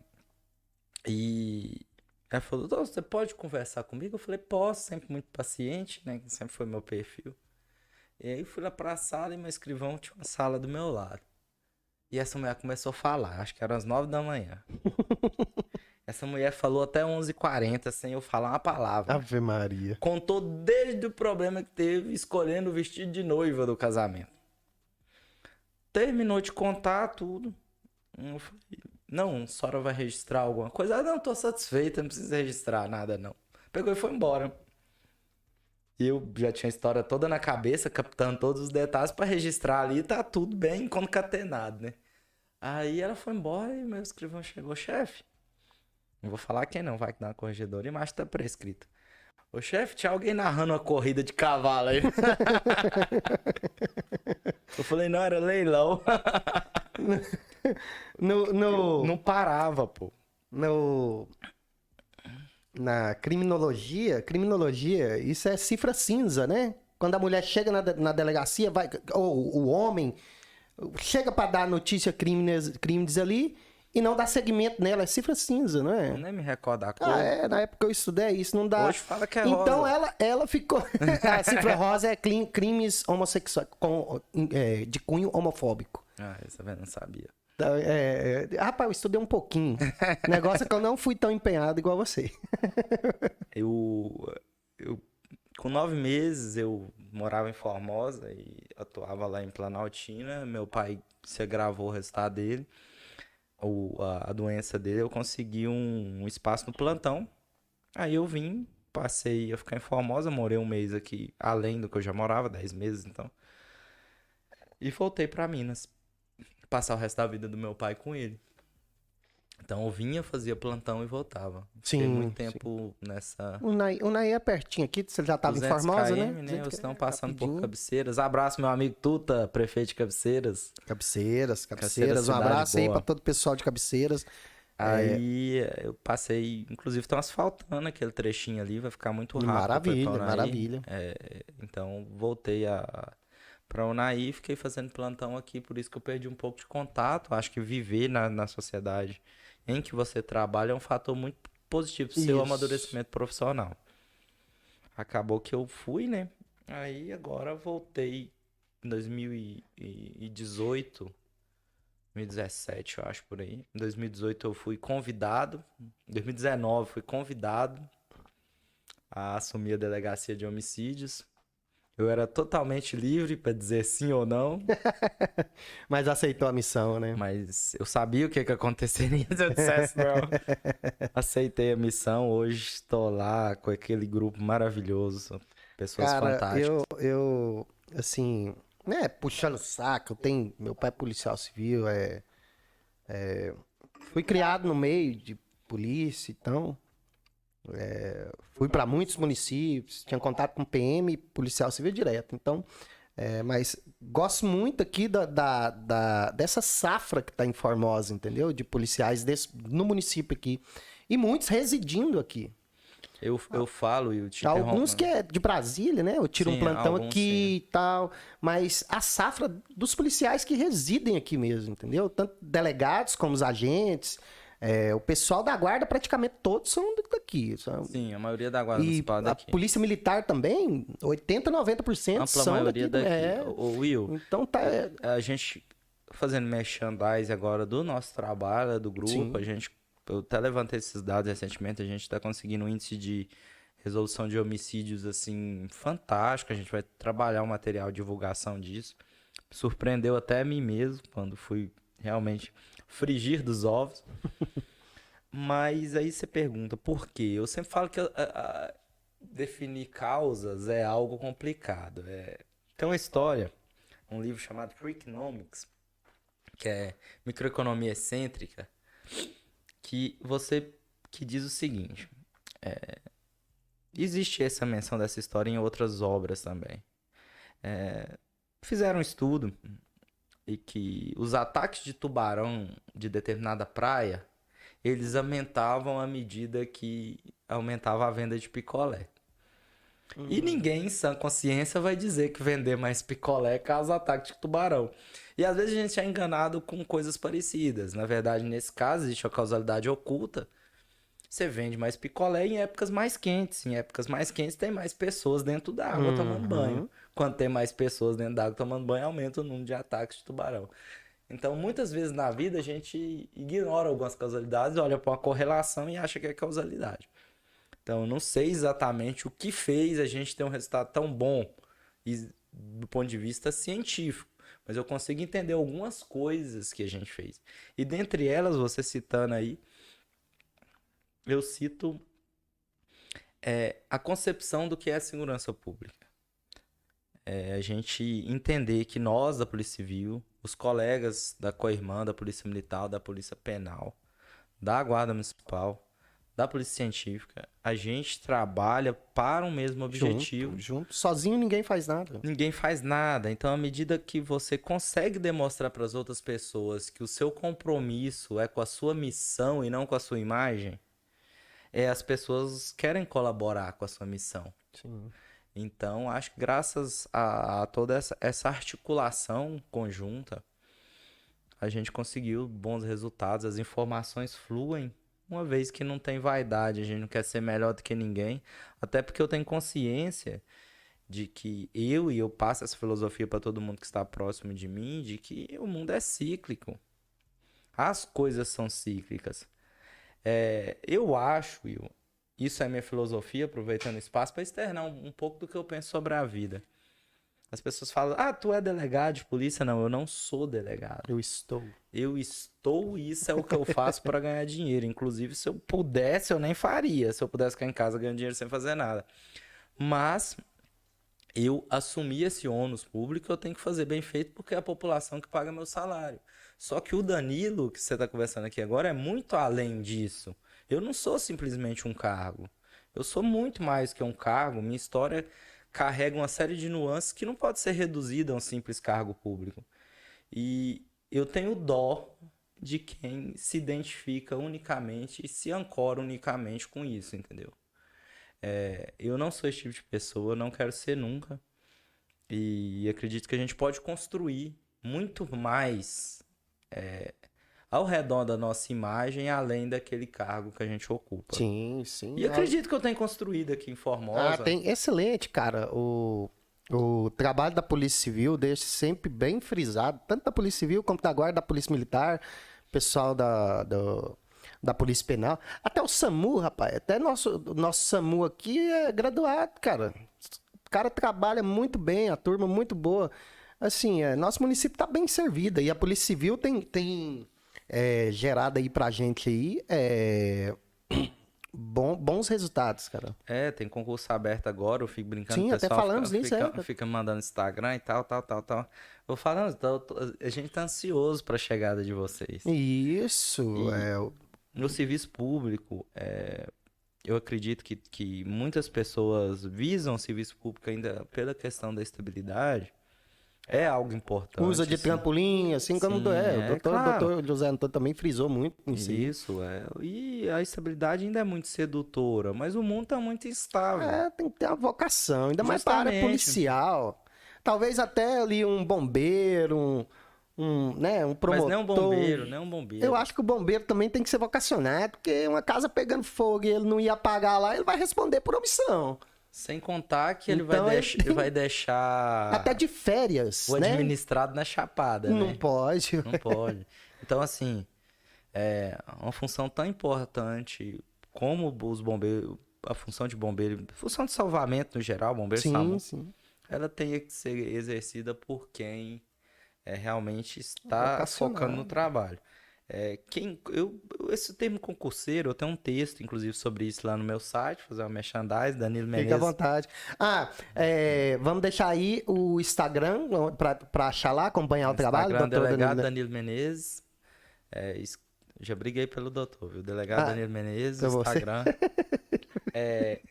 e ela falou, doutor, você pode conversar comigo? Eu falei, posso, sempre muito paciente, né? Que sempre foi meu perfil. E aí fui lá pra sala e meu escrivão tinha uma sala do meu lado. E essa mulher começou a falar, acho que eram as 9 da manhã. Essa mulher falou até 11h40 sem eu falar uma palavra. Ave Maria. Contou desde o problema que teve escolhendo o vestido de noiva do casamento. Terminou de contar tudo. Eu falei, não, a senhora vai registrar alguma coisa? Ah, não, tô satisfeita, não precisa registrar nada, não. Pegou e foi embora. Eu já tinha a história toda na cabeça, captando todos os detalhes pra registrar ali, tá tudo bem concatenado, né? Aí ela foi embora e meu escrivão chegou, chefe. Não vou falar quem não, vai que dá uma corregedora e mais tá prescrito. Ô chefe, tinha alguém narrando uma corrida de cavalo aí. Eu falei, não, era leilão. Não parava, pô. Na criminologia, isso é cifra cinza, né? Quando a mulher chega na delegacia, ou o homem chega pra dar notícia crimes ali e não dá segmento nela, é cifra cinza, não é? Eu nem me recordo da cor. Na época eu estudei isso, não dá. Hoje fala que é então rosa. ela ficou. A cifra rosa é crimes homossexuais de cunho homofóbico. Ah, essa vez não sabia. Rapaz, eu estudei um pouquinho. Negócio é que eu não fui tão empenhado igual você. Eu com 9 meses, eu morava em Formosa e atuava lá em Planaltina. Meu pai se gravou o resultado dele. a doença dele, eu consegui um espaço no plantão. Aí eu vim, passei a ficar em Formosa, morei um mês aqui, além do que eu já morava, 10 meses, então. E voltei pra Minas, passar o resto da vida do meu pai com ele. Então eu vinha, fazia plantão e voltava. Fiquei muito Sim, sim. tempo nessa... O Naí é pertinho aqui, você já estava em 200 Formosa, né? km, né? 200 Vocês estão é passando por rapidinho. Cabeceiras. Abraço, meu amigo Tuta, prefeito de Cabeceiras. Cabeceiras, Cabeceiras, Um cidade abraço aí boa. para todo o pessoal de Cabeceiras. Aí eu passei, inclusive estão asfaltando aquele trechinho ali, vai ficar muito rápido depois pra Maravilha, Unai. maravilha. Então voltei pra Unai, fiquei fazendo plantão aqui, por isso que eu perdi um pouco de contato. Acho que viver na sociedade em que você trabalha é um fator muito positivo pro seu Isso. amadurecimento profissional. Acabou que eu fui, né? Aí agora voltei em 2018. 2017, eu acho, por aí. Em 2018 eu fui convidado. Em 2019 fui convidado a assumir a delegacia de homicídios. Eu era totalmente livre para dizer sim ou não, Mas aceitou a missão, né? mas eu sabia o que que aconteceria se eu dissesse não. Aceitei a missão, hoje estou lá com aquele grupo maravilhoso, pessoas Cara, fantásticas. assim, né, puxando o saco, meu pai é policial civil, fui criado no meio de polícia, então, fui para muitos municípios, tinha contato com PM e policial civil direto, então, mas gosto muito aqui dessa safra que tá em Formosa, entendeu? De policiais no município aqui, e muitos residindo aqui. Eu falo e eu te Alguns interrompo. que é de Brasília, né? Eu tiro um Sim, plantão alguns sim. aqui e tal. Mas a safra dos policiais que residem aqui mesmo, entendeu? Tanto delegados como os agentes. O pessoal da guarda, praticamente todos são daqui. Sim, a maioria da guarda E municipal é a daqui. polícia militar também, 80, 90% Ampla são maioria daqui. daqui. Ô, Will, Então tá. a gente fazendo merchandise agora do nosso trabalho, do grupo, Sim. eu até levantei esses dados recentemente, a gente está conseguindo um índice de resolução de homicídios assim fantástico, a gente vai trabalhar um material de divulgação disso. Surpreendeu até a mim mesmo quando fui realmente frigir dos ovos. Mas aí você pergunta por quê? Eu sempre falo que definir causas é algo complicado. Tem uma história, um livro chamado Freakonomics, que é microeconomia excêntrica, que diz o seguinte: existe essa menção dessa história em outras obras também. Fizeram um estudo e que os ataques de tubarão de determinada praia, eles aumentavam à medida que aumentava a venda de picolé. E ninguém em sã consciência vai dizer que vender mais picolé causa ataque de tubarão. E às vezes a gente é enganado com coisas parecidas. Na verdade, nesse caso, existe a causalidade oculta. Você vende mais picolé em épocas mais quentes. Em épocas mais quentes tem mais pessoas dentro da água tomando banho. Uhum. Quando tem mais pessoas dentro da água tomando banho, aumenta o número de ataques de tubarão. Então, muitas vezes na vida a gente ignora algumas causalidades, olha para uma correlação e acha que é causalidade. Então, eu não sei exatamente o que fez a gente ter um resultado tão bom do ponto de vista científico, mas eu consigo entender algumas coisas que a gente fez. E dentre elas, você citando aí, eu cito a concepção do que é segurança pública. A gente entender que nós, da Polícia Civil, os colegas da Coirmã, da Polícia Militar, da Polícia Penal, da Guarda Municipal, da Polícia Científica, a gente trabalha para o mesmo objetivo. Junto. Sozinho ninguém faz nada. Ninguém faz nada. Então, à medida que você consegue demonstrar para as outras pessoas que o seu compromisso é com a sua missão e não com a sua imagem, as pessoas querem colaborar com a sua missão. Sim. Então, acho que graças a toda essa articulação conjunta, a gente conseguiu bons resultados, as informações fluem, uma vez que não tem vaidade, a gente não quer ser melhor do que ninguém, até porque eu tenho consciência de que eu passo essa filosofia para todo mundo que está próximo de mim, de que o mundo é cíclico. As coisas são cíclicas. Eu acho, Will, isso é minha filosofia, aproveitando o espaço para externar um pouco do que eu penso sobre a vida. As pessoas falam, ah, tu é delegado de polícia? Não, eu não sou delegado. Eu estou. Eu estou e isso é o que eu faço para ganhar dinheiro. Inclusive, se eu pudesse, eu nem faria. Se eu pudesse ficar em casa ganhando dinheiro sem fazer nada. Mas eu assumi esse ônus público, eu tenho que fazer bem feito porque é a população que paga meu salário. Só que o Danilo, que você está conversando aqui agora, é muito além disso. Eu não sou simplesmente um cargo. Eu sou muito mais que um cargo. Minha história carrega uma série de nuances que não pode ser reduzida a um simples cargo público. E eu tenho dó de quem se identifica unicamente e se ancora unicamente com isso, entendeu? Eu não sou esse tipo de pessoa, não quero ser nunca. E acredito que a gente pode construir muito mais ao redor da nossa imagem, além daquele cargo que a gente ocupa. Sim, sim. E acredito que eu tenho construído aqui em Formosa. Tem excelente, cara. O trabalho da Polícia Civil deixa sempre bem frisado, tanto da Polícia Civil como da Guarda, da Polícia Militar, pessoal da Polícia Penal, até o SAMU, rapaz. Até nosso SAMU aqui é graduado, cara. O cara trabalha muito bem, a turma muito boa. Assim, nosso município tá bem servido. E a Polícia Civil tem gerado aí pra gente aí bons resultados, cara. Tem concurso aberto agora, eu fico brincando. Sim, o até pessoal falamos nisso, fica mandando Instagram e tal. Eu falando, a gente tá ansioso pra chegada de vocês. Isso, No serviço público, eu acredito que muitas pessoas visam o serviço público ainda pela questão da estabilidade. É algo importante. Usa de trampolim, assim como o doutor José Antônio também frisou muito nisso. Isso, E a estabilidade ainda é muito sedutora, mas o mundo tá muito instável. Tem que ter uma vocação, ainda mais para a área policial. Talvez até ali um bombeiro, um promotor. Mas nem um bombeiro. Eu acho que o bombeiro também tem que ser vocacionado, porque uma casa pegando fogo e ele não ia apagar lá, ele vai responder por omissão. Sem contar que ele vai deixar até de férias, o administrado na chapada, Não né? pode. Não pode. Então, assim, uma função tão importante como os bombeiros, a função de bombeiro, função de salvamento no geral, bombeiro SAMU, sim. ela tem que ser exercida por quem realmente está focando no trabalho. Esse termo concurseiro, eu tenho um texto, inclusive, sobre isso lá no meu site, fazer uma merchandise, Danilo Menezes. Fica à vontade. Vamos deixar aí o Instagram para achar lá, acompanhar o trabalho. Instagram, delegado Danilo Menezes. Já briguei pelo doutor, viu? Delegado Danilo Menezes, Instagram.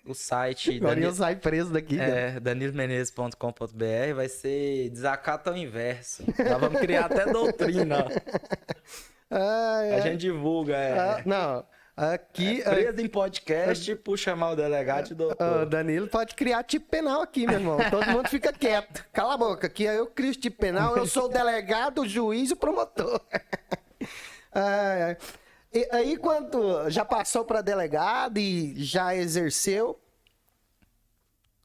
O site... Agora eu saio preso daqui. danilomenezes.com.br vai ser desacato ao inverso. Nós vamos criar até doutrina. A gente divulga. Não, aqui... preso em podcast por chamar o delegado de doutor. O Danilo pode criar tipo penal aqui, meu irmão. Todo mundo fica quieto. Cala a boca. Aqui eu crio tipo penal, eu sou o delegado, o juiz e o promotor. E aí, quando já passou para delegado e já exerceu,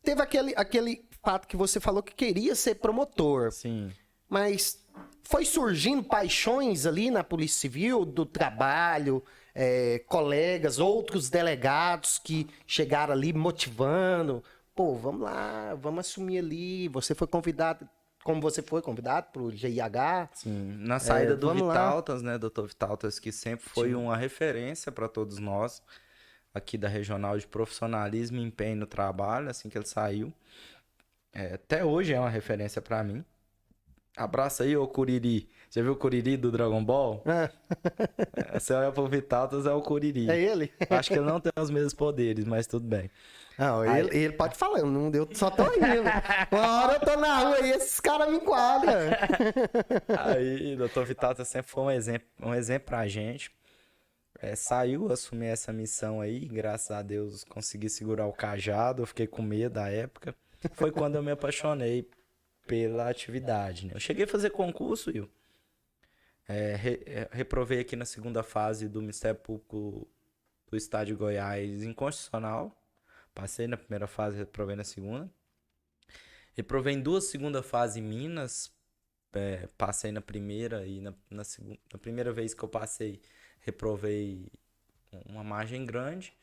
teve aquele fato que você falou que queria ser promotor. Sim. Mas foi surgindo paixões ali na Polícia Civil, do trabalho, colegas, outros delegados que chegaram ali motivando. Pô, vamos lá, vamos assumir ali. Você foi convidado, como você foi convidado para o GIH. Sim, na saída do Vitaltas, né, Dr. Vitaltas, que sempre foi uma referência para todos nós, aqui da Regional, de profissionalismo e empenho no trabalho, assim que ele saiu. Até hoje é uma referência para mim. Abraço aí, ô Curiri. Já viu o Curiri do Dragon Ball? Você olha pro Vitaltas, é o Curiri. É ele? Acho que ele não tem os mesmos poderes, mas tudo bem. Não, ele pode falar, eu só tô indo. Uma hora eu tô na rua e esses caras me enquadram. Aí, Dr. Vitaltas sempre foi um exemplo pra gente. Saiu, assumir essa missão aí, graças a Deus consegui segurar o cajado, eu fiquei com medo da época. Foi quando eu me apaixonei pela atividade, né? Eu cheguei a fazer concurso, Will. Reprovei aqui na segunda fase do Ministério Público do Estado de Goiás inconstitucional. Passei na primeira fase, reprovei na segunda. Reprovei em 2 segundas fases em Minas. Passei na primeira e na segunda. Na primeira vez que eu passei, reprovei uma margem grande.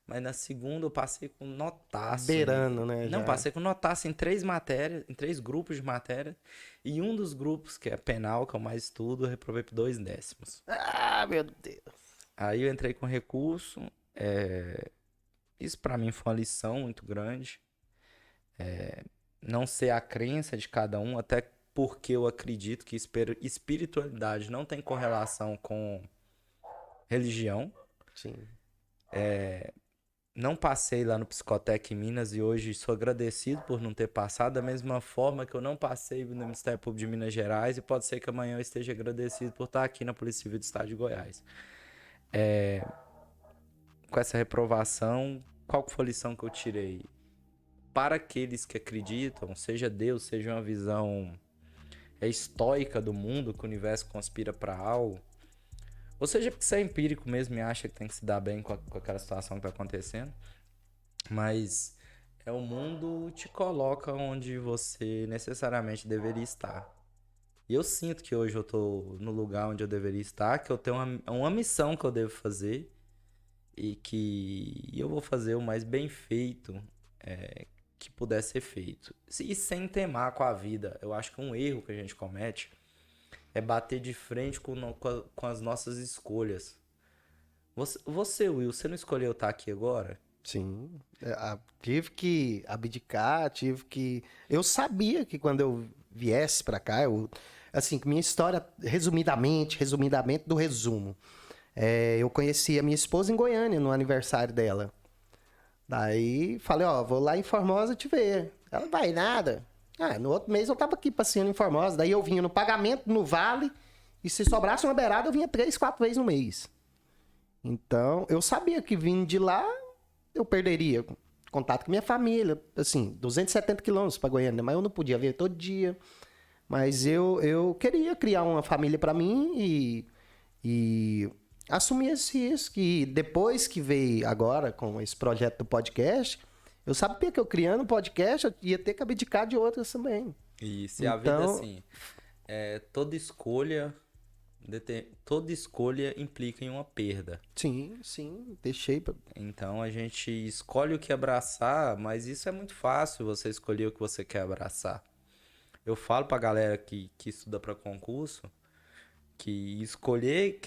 mas na segunda eu passei com notaço. Beirando, né? Não, já. passei com notaço em 3 matérias, em 3 grupos de matéria. E um dos grupos, que é penal, que eu mais estudo, eu reprovei por 2 décimos. Ah, meu Deus. Aí eu entrei com recurso. Isso pra mim foi uma lição muito grande. Não ser a crença de cada um, até porque eu acredito que espiritualidade não tem correlação com religião. Sim. Não passei lá no Psicotec em Minas e hoje sou agradecido por não ter passado, da mesma forma que eu não passei no Ministério Público de Minas Gerais, e pode ser que amanhã eu esteja agradecido por estar aqui na Polícia Civil do Estado de Goiás. Com essa reprovação, qual foi a lição que eu tirei? Para aqueles que acreditam, seja Deus, seja uma visão estoica do mundo, que o universo conspira para algo, ou seja, porque você é empírico mesmo e acha que tem que se dar bem com aquela situação que está acontecendo, mas o mundo te coloca onde você necessariamente deveria estar. E eu sinto que hoje eu tô no lugar onde eu deveria estar, que eu tenho uma missão que eu devo fazer e que eu vou fazer o mais bem feito que puder ser feito. E sem temar com a vida. Eu acho que um erro que a gente comete é bater de frente com as nossas escolhas. Você, Will, você não escolheu estar aqui agora? Sim. Tive que abdicar, tive que. Eu sabia que quando eu viesse pra cá, assim, minha história, resumidamente do resumo. Eu conheci a minha esposa em Goiânia, no aniversário dela. Daí falei, ó, vou lá em Formosa te ver. Ela vai nada. No outro mês eu tava aqui passeando em Formosa. Daí eu vinha no pagamento, no Vale. E se sobrasse uma beirada, eu vinha 3, 4 vezes no mês. Então, eu sabia que vindo de lá, eu perderia contato com minha família. Assim, 270 quilômetros para Goiânia, mas eu não podia ver todo dia. Mas eu queria criar uma família para mim e assumir esse risco. E depois que veio agora com esse projeto do podcast, eu sabia que eu criando um podcast, eu ia ter que abdicar de outras também. Isso, e a vida assim, toda escolha implica em uma perda. Sim, deixei. Então a gente escolhe o que abraçar, mas isso é muito fácil, você escolher o que você quer abraçar. Eu falo pra galera que estuda para concurso que escolher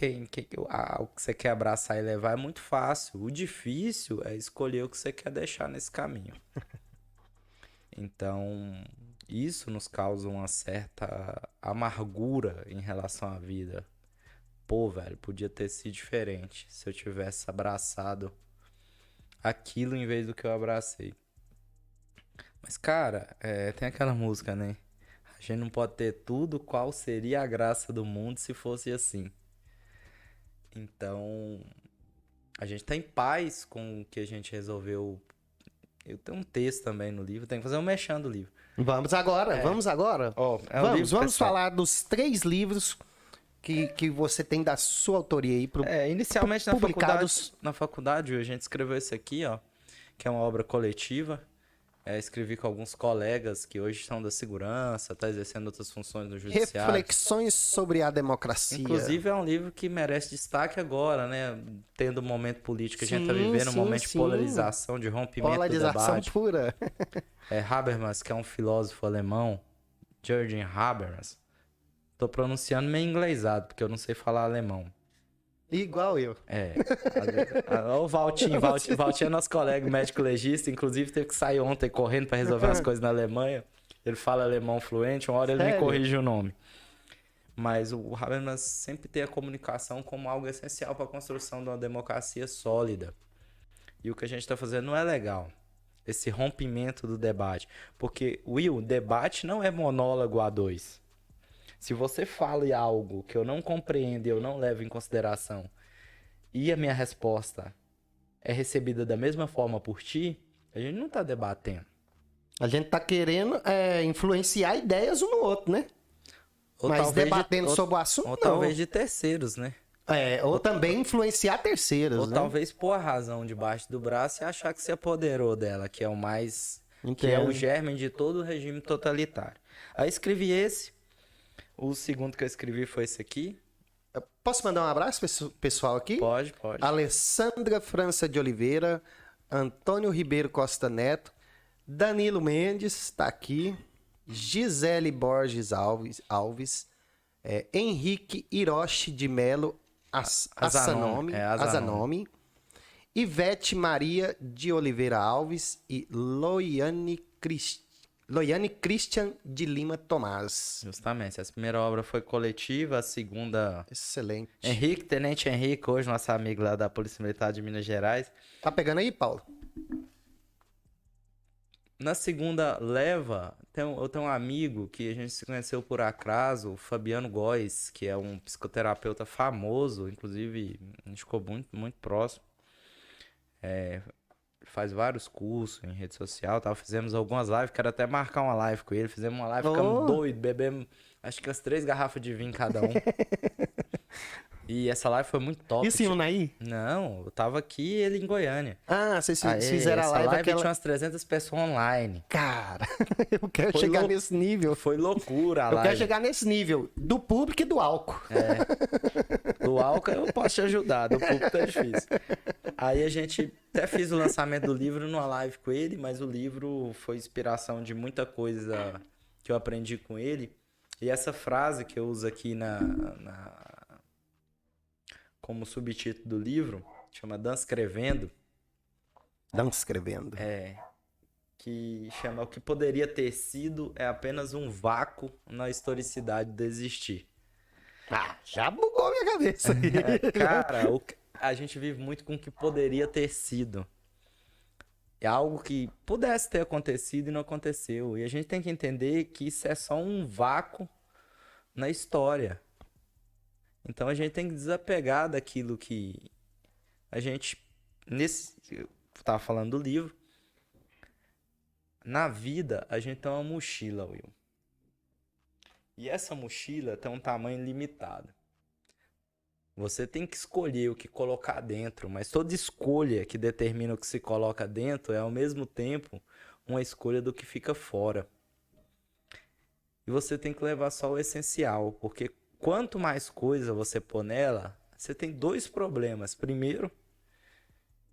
o que você quer abraçar e levar é muito fácil. O difícil é escolher o que você quer deixar nesse caminho. Então, isso nos causa uma certa amargura em relação à vida. Pô, velho, podia ter sido diferente se eu tivesse abraçado aquilo em vez do que eu abracei. Mas, cara, tem aquela música, né? A gente não pode ter tudo, qual seria a graça do mundo se fosse assim? Então, a gente tá em paz com o que a gente resolveu. Eu tenho um texto também no livro, tem que fazer um mexão do livro. Vamos agora. Vamos falar dos 3 livros que você tem da sua autoria aí. Inicialmente publicados. na faculdade a gente escreveu esse aqui, ó, que é uma obra coletiva. Escrevi com alguns colegas que hoje são da segurança, tá exercendo outras funções no judiciário. Reflexões sobre a democracia. Inclusive é um livro que merece destaque agora, né? Tendo o momento político que a gente tá vivendo, um momento de polarização, de rompimento do debate. Polarização pura. Habermas, que é um filósofo alemão, Jürgen Habermas. Tô pronunciando meio inglesado, porque eu não sei falar alemão. Igual eu. O Valtinho é nosso colega médico legista, inclusive teve que sair ontem correndo para resolver umas coisas na Alemanha. Ele fala alemão fluente, uma hora ele me corrige o nome. Mas o Habermas sempre tem a comunicação como algo essencial para a construção de uma democracia sólida. E o que a gente está fazendo não é legal. Esse rompimento do debate. Porque, Will, debate não é monólogo a 2. Se você fala algo que eu não compreendo e eu não levo em consideração, e a minha resposta é recebida da mesma forma por ti, a gente não tá debatendo. A gente tá querendo influenciar ideias um no outro, né? Mas debatendo sobre o assunto, ou talvez de terceiros, né? Ou também influenciar terceiros, ou né? talvez pôr a razão debaixo do braço e achar que se apoderou dela, que é o mais... Entendo. Que é o germe de todo o regime totalitário. Aí escrevi esse. O segundo que eu escrevi foi esse aqui. Posso mandar um abraço pessoal aqui? Pode. Alessandra França de Oliveira, Antônio Ribeiro Costa Neto, Danilo Mendes está aqui, Gisele Borges Alves, Henrique Hiroshi de Melo Azanome, Ivete Maria de Oliveira Alves e Loiane Christian de Lima Tomás. Justamente, essa primeira obra foi coletiva, a segunda... Excelente. Tenente Henrique, hoje nosso amigo lá da Polícia Militar de Minas Gerais. Tá pegando aí, Paulo? Na segunda leva, eu tenho um amigo que a gente se conheceu por acaso, o Fabiano Góes, que é um psicoterapeuta famoso, inclusive a gente ficou muito, muito próximo. Faz vários cursos em rede social, tal. Fizemos algumas lives, quero até marcar uma live com ele. Fizemos uma live, ficamos doidos, bebemos acho que as 3 garrafas de vinho cada um. E essa live foi muito top. E o senhor Naí? Não, eu tava aqui ele em Goiânia. Ah, vocês fizeram a live aquela... tinha umas 300 pessoas online. Cara, eu quero chegar nesse nível. Foi loucura a live. Eu quero chegar nesse nível, do público e do álcool. Do álcool eu posso te ajudar, do público tá difícil. Aí a gente até fiz o lançamento do livro numa live com ele, mas o livro foi inspiração de muita coisa que eu aprendi com ele. E essa frase que eu uso aqui como subtítulo do livro, chama Danscrevendo. Danscrevendo. Que chama O que poderia ter sido é apenas um vácuo na historicidade de existir. Já bugou minha cabeça. Cara, a gente vive muito com o que poderia ter sido. É algo que pudesse ter acontecido e não aconteceu. E a gente tem que entender que isso é só um vácuo na história. Então a gente tem que desapegar daquilo que a gente... Eu tava falando do livro. Na vida, a gente tem uma mochila, Will. E essa mochila tem um tamanho limitado. Você tem que escolher o que colocar dentro, mas toda escolha que determina o que se coloca dentro é, ao mesmo tempo, uma escolha do que fica fora. E você tem que levar só o essencial, porque quanto mais coisa você pôr nela, você tem 2 problemas. Primeiro,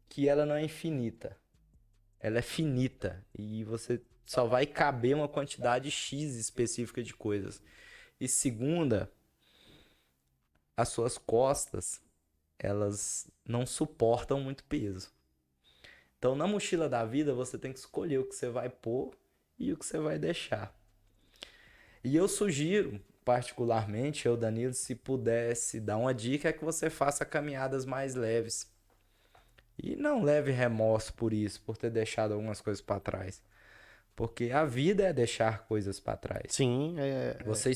que ela não é infinita. Ela é finita e você só vai caber uma quantidade X específica de coisas. E segunda, as suas costas, elas não suportam muito peso. Então, na mochila da vida, você tem que escolher o que você vai pôr e o que você vai deixar. E eu sugiro, particularmente, eu, Danilo, se pudesse dar uma dica, é que você faça caminhadas mais leves. E não leve remorso por isso, por ter deixado algumas coisas para trás. Porque a vida é deixar coisas para trás. Sim, Você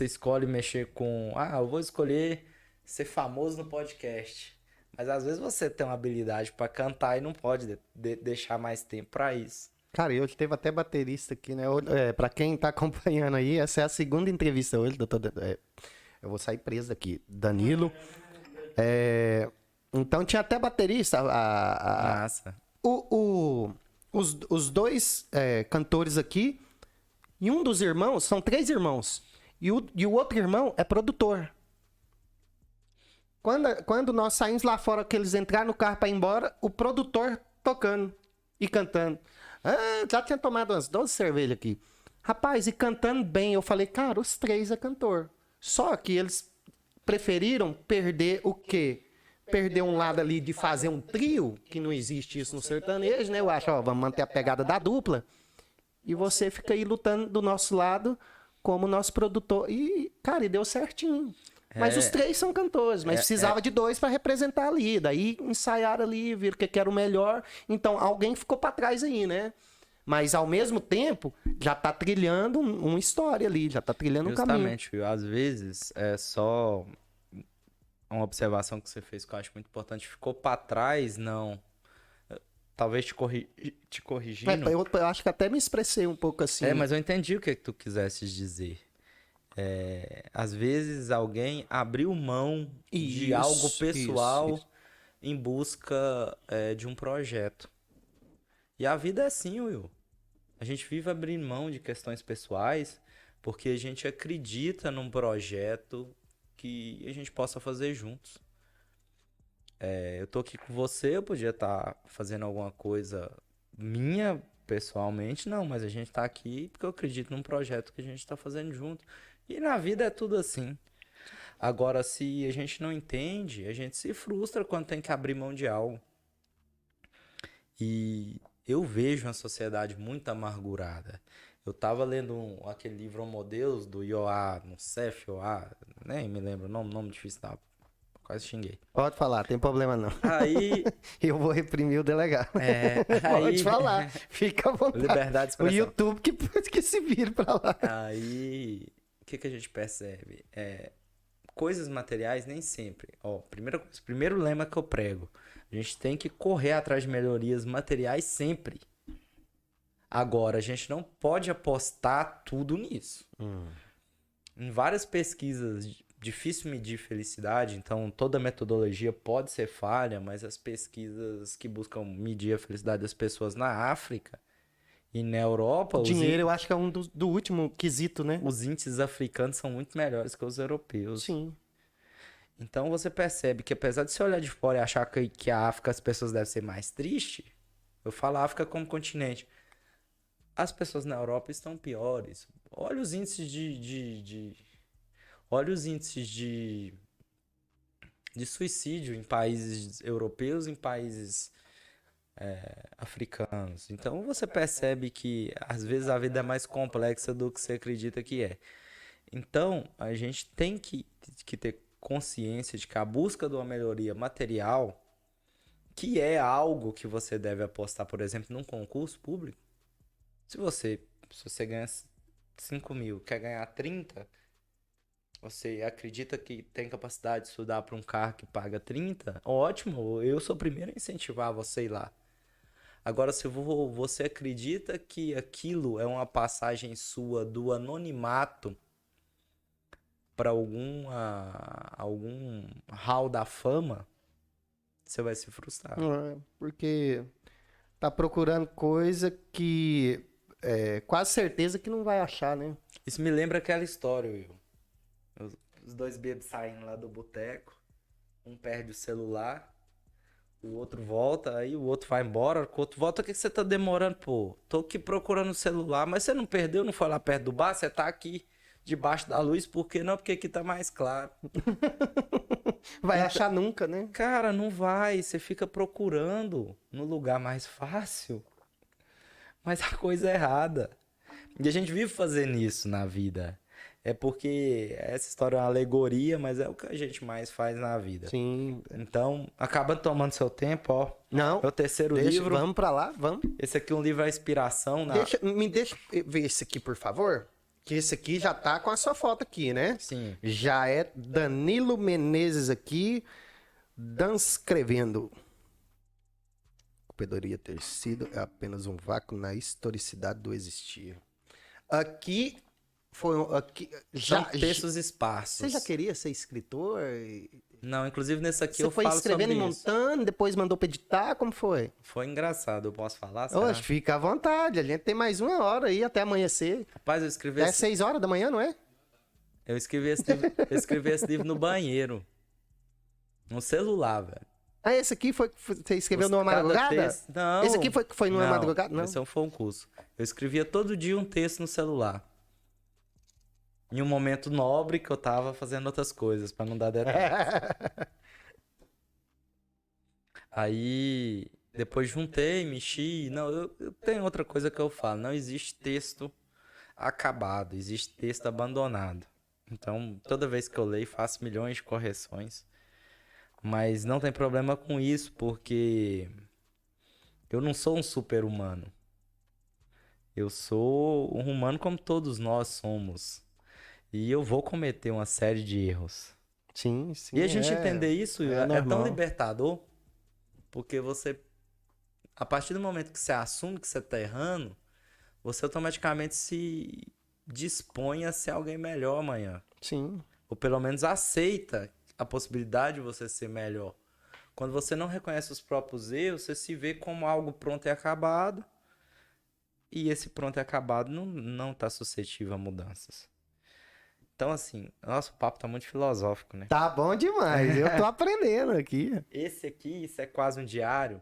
escolhe mexer com... eu vou escolher ser famoso no podcast. Mas às vezes você tem uma habilidade para cantar e não pode deixar mais tempo para isso. Cara, hoje teve até baterista aqui, né? Pra quem tá acompanhando aí, essa é a segunda entrevista hoje, doutor. Eu vou sair preso daqui. Danilo. Então tinha até baterista. Massa. Os 2 cantores aqui, e um dos irmãos, são 3 irmãos, e o outro irmão é produtor. Quando nós saímos lá fora, que eles entraram no carro para ir embora, o produtor tocando e cantando. Já tinha tomado umas 12 cervejas aqui. Rapaz, e cantando bem. Eu falei, cara, os 3 é cantor. Só que eles preferiram perder o quê? Perder um lado ali de fazer um trio, que não existe isso no sertanejo, né? Eu acho, vamos manter a pegada da dupla. E você fica aí lutando do nosso lado como nosso produtor. E, cara, e deu certinho. Mas os 3 são cantores, mas precisava de 2 para representar ali. Daí ensaiaram ali, viram que era o melhor. Então, alguém ficou para trás aí, né? Mas, ao mesmo tempo, já tá trilhando uma história ali, já tá trilhando um caminho. Justamente, viu? Às vezes, é só uma observação que você fez que eu acho muito importante. Ficou para trás, não. Talvez te corrigindo. Eu acho que até me expressei um pouco assim. Mas eu entendi o que tu quisesses dizer. Às vezes alguém abriu mão de algo pessoal em busca de um projeto. E a vida é assim, Will. A gente vive abrindo mão de questões pessoais porque a gente acredita num projeto que a gente possa fazer juntos. eu tô aqui com você, eu podia estar fazendo alguma coisa minha, pessoalmente, não, mas a gente tá aqui porque eu acredito num projeto que a gente tá fazendo junto. E na vida é tudo assim. Agora, se a gente não entende, a gente se frustra quando tem que abrir mão de algo. E eu vejo uma sociedade muito amargurada. Eu tava lendo aquele livro Homo Deus, do Yoá, não sei, Yoá, nem me lembro o nome difícil da. Quase xinguei. Pode falar, tem problema não. Aí, Eu vou reprimir o delegado. Pode aí, falar, fica à vontade. liberdade de O expressão. YouTube que se vire pra lá. Aí, o que a gente percebe? Coisas materiais nem sempre. Ó, primeiro lema que eu prego. A gente tem que correr atrás de melhorias materiais sempre. Agora, a gente não pode apostar tudo nisso. Em várias pesquisas, difícil medir felicidade, então toda metodologia pode ser falha, mas as pesquisas que buscam medir a felicidade das pessoas na África e na Europa, Dinheiro, eu acho que é um do último quesito, né? os índices africanos são muito melhores que os europeus. Sim. Então você percebe que apesar de você olhar de fora e achar que a África as pessoas devem ser mais tristes, eu falo África como continente, as pessoas na Europa estão piores. Olha os índices olha os índices de suicídio em países europeus, em países africanos. Então você percebe que às vezes a vida é mais complexa do que você acredita que é. Então a gente tem que ter consciência de que a busca de uma melhoria material, que é algo que você deve apostar, por exemplo, num concurso público. Se você ganha 5 mil, quer ganhar 30, você acredita que tem capacidade de estudar para um carro que paga 30? Ótimo, eu sou o primeiro a incentivar você a ir lá. Agora, se você acredita que aquilo é uma passagem sua do anonimato para algum hall da fama, você vai se frustrar. Porque tá procurando coisa que quase certeza que não vai achar, né? Isso me lembra aquela história, Will. Os dois bebês saindo lá do boteco, um perde o celular, o outro volta, aí o outro vai embora, o outro volta, o que você tá demorando? Pô, tô aqui procurando o celular, mas você não perdeu, não foi lá perto do bar, você tá aqui debaixo da luz, por que não? Porque aqui tá mais claro. Vai achar nunca, né? Cara, não vai, você fica procurando no lugar mais fácil, mas a coisa é errada. E a gente vive fazendo isso na vida. É porque essa história é uma alegoria, mas é o que a gente mais faz na vida. Sim. Então, acaba tomando seu tempo, ó. Não. É o terceiro livro. Vamos pra lá, vamos. Esse aqui é um livro à inspiração. Me deixa ver esse aqui, por favor. Que esse aqui já tá com a sua foto aqui, né? Sim. Já é Danilo Menezes aqui, escrevendo. Poderia ter sido apenas um vácuo na historicidade do existir. Aqui aqui São textos esparsos. Você já queria ser escritor? Não, inclusive nesse aqui Você eu foi falo escrevendo sobre e isso. montando, depois mandou pra editar, como foi? Foi engraçado, eu posso falar? Será? Hoje, fica à vontade, a gente tem mais 1 hora aí até amanhecer. Rapaz, eu escrevi É 6 horas da manhã, não é? eu escrevi esse livro no banheiro. No celular, velho. Ah, esse aqui você escreveu numa Cada madrugada? texto- Não. Esse aqui foi numa madrugada? Não. Esse foi um curso. Eu escrevia todo dia um texto no celular. Em um momento nobre que eu tava fazendo outras coisas, pra não dar detalhes. Aí, depois juntei, mexi. Não, eu tenho outra coisa que eu falo. Não existe texto acabado, existe texto abandonado. Então, toda vez que eu leio, faço milhões de correções. Mas não tem problema com isso, porque eu não sou um super-humano. Eu sou um humano como todos nós somos. E eu vou cometer uma série de erros. Sim, sim. E a gente entender isso é tão normal. libertador, porque você, a partir do momento que você assume que você tá errando, você automaticamente se dispõe a ser alguém melhor amanhã. Sim. Ou pelo menos aceita a possibilidade de você ser melhor. Quando você não reconhece os próprios erros, você se vê como algo pronto e acabado. E esse pronto e acabado não tá suscetível a mudanças. Então, assim, nosso papo tá muito filosófico, né? Tá bom demais, eu tô aprendendo aqui. Esse aqui, isso é quase um diário.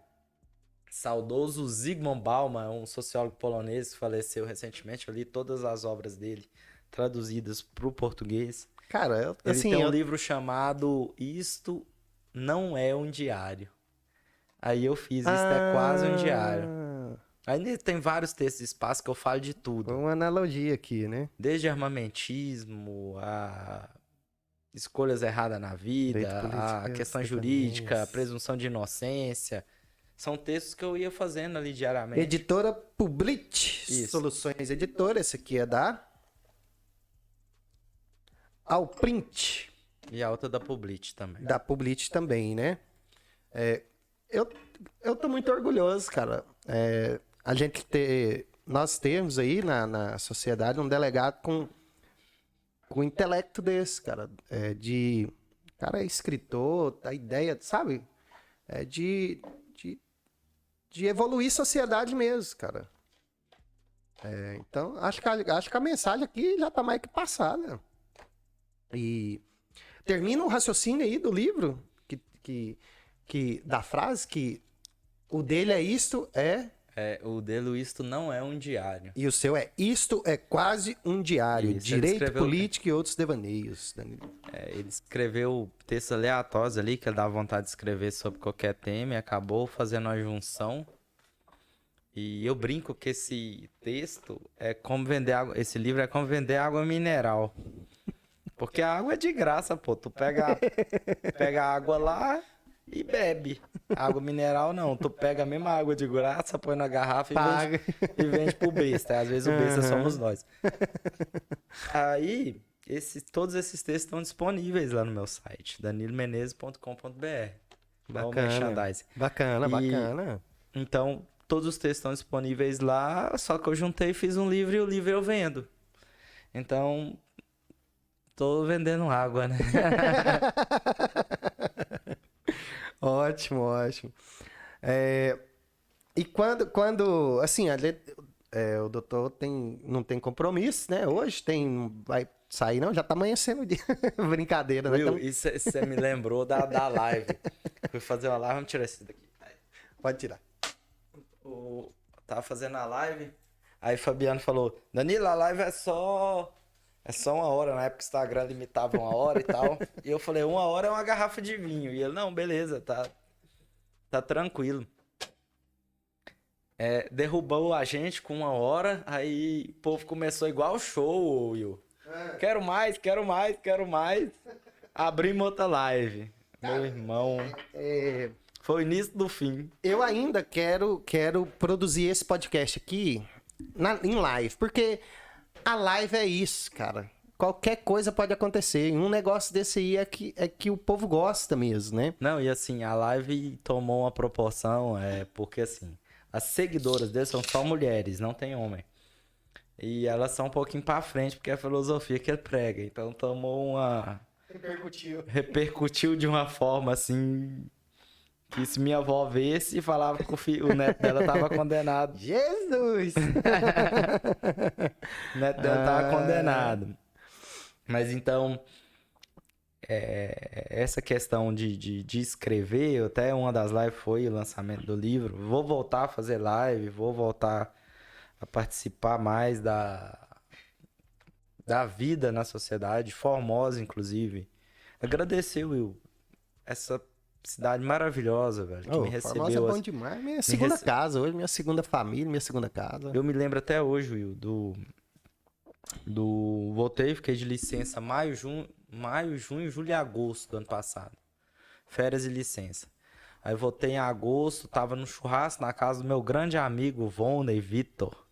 Saudoso Zygmunt Bauman, um sociólogo polonês que faleceu recentemente. Eu li todas as obras dele traduzidas para o português. Cara, Ele tem um livro chamado Isto Não É um Diário. Aí eu fiz Isto é Quase um Diário. Aí tem vários textos de espaço que eu falo de tudo. Uma analogia aqui, né? Desde armamentismo, a escolhas erradas na vida, a questão jurídica, a presunção de inocência. São textos que eu ia fazendo ali diariamente. Editora Publit Soluções Editora. Esse aqui é da Alprint. E a outra da Publit também. Da Publit também, né? Eu tô muito orgulhoso, cara. Nós temos aí na sociedade um delegado com intelecto desse, cara. Cara, é escritor, a ideia, sabe? De evoluir a sociedade mesmo, cara. Então, acho que a mensagem aqui já tá mais que passada. E termina o raciocínio aí do livro, da frase que o dele é isto, o dele, isto não é um diário. E o seu é isto é quase um diário. Isso, direito, política e outros devaneios. Ele escreveu textos aleatórios ali, que ele dava vontade de escrever sobre qualquer tema e acabou fazendo uma junção. E eu brinco que esse texto é como vender água. Esse livro é como vender água mineral. Porque a água é de graça, pô. Tu pega a água lá e bebe. Água mineral não. Tu pega a mesma água de graça, põe na garrafa e vende pro besta. Às vezes o besta somos nós. Aí, todos esses textos estão disponíveis lá no meu site, danilomenezes.com.br. Bacana. Então, todos os textos estão disponíveis lá, só que eu juntei e fiz um livro e o livro eu vendo. Então, tô vendendo água, né? Ótimo. E quando assim, o doutor não tem compromisso, né? Hoje vai sair, não? Já tá amanhecendo o dia. Brincadeira, né? Will, isso você me lembrou da live. Fui fazer uma live, vamos tirar esse daqui. Pode tirar. Tava fazendo a live, aí Fabiano falou, Danilo, a live é só 1 hora, na época o Instagram limitava 1 hora e tal. E eu falei, 1 hora é uma garrafa de vinho. E ele, não, beleza, tá tranquilo. Derrubou a gente com 1 hora, aí o povo começou igual show, Will. Quero mais. Abrimos outra live. Meu irmão. Foi o início do fim. Eu ainda quero produzir esse podcast aqui em live, porque a live é isso, cara. Qualquer coisa pode acontecer. Um negócio desse aí é que o povo gosta mesmo, né? Não, e assim, a live tomou uma proporção, porque assim, as seguidoras dele são só mulheres, não tem homem. E elas são um pouquinho pra frente, porque é a filosofia que ele prega. Então tomou uma... Repercutiu de uma forma, assim... Que se minha avó visse, falava que o neto dela tava condenado. Jesus! O neto dela tava condenado. Mas então, essa questão de escrever, até uma das lives foi o lançamento do livro. Vou voltar a fazer live, vou voltar a participar mais da vida na sociedade, Formosa, inclusive. Agradecer, Will, essa cidade maravilhosa, velho, que me recebeu. Formosa é bom demais. Minha segunda casa hoje, minha segunda família, minha segunda casa. Eu me lembro até hoje, Will, voltei, fiquei de licença maio, junho, julho e agosto do ano passado. Férias e licença. Aí voltei em agosto, tava no churrasco na casa do meu grande amigo Voney Vitor,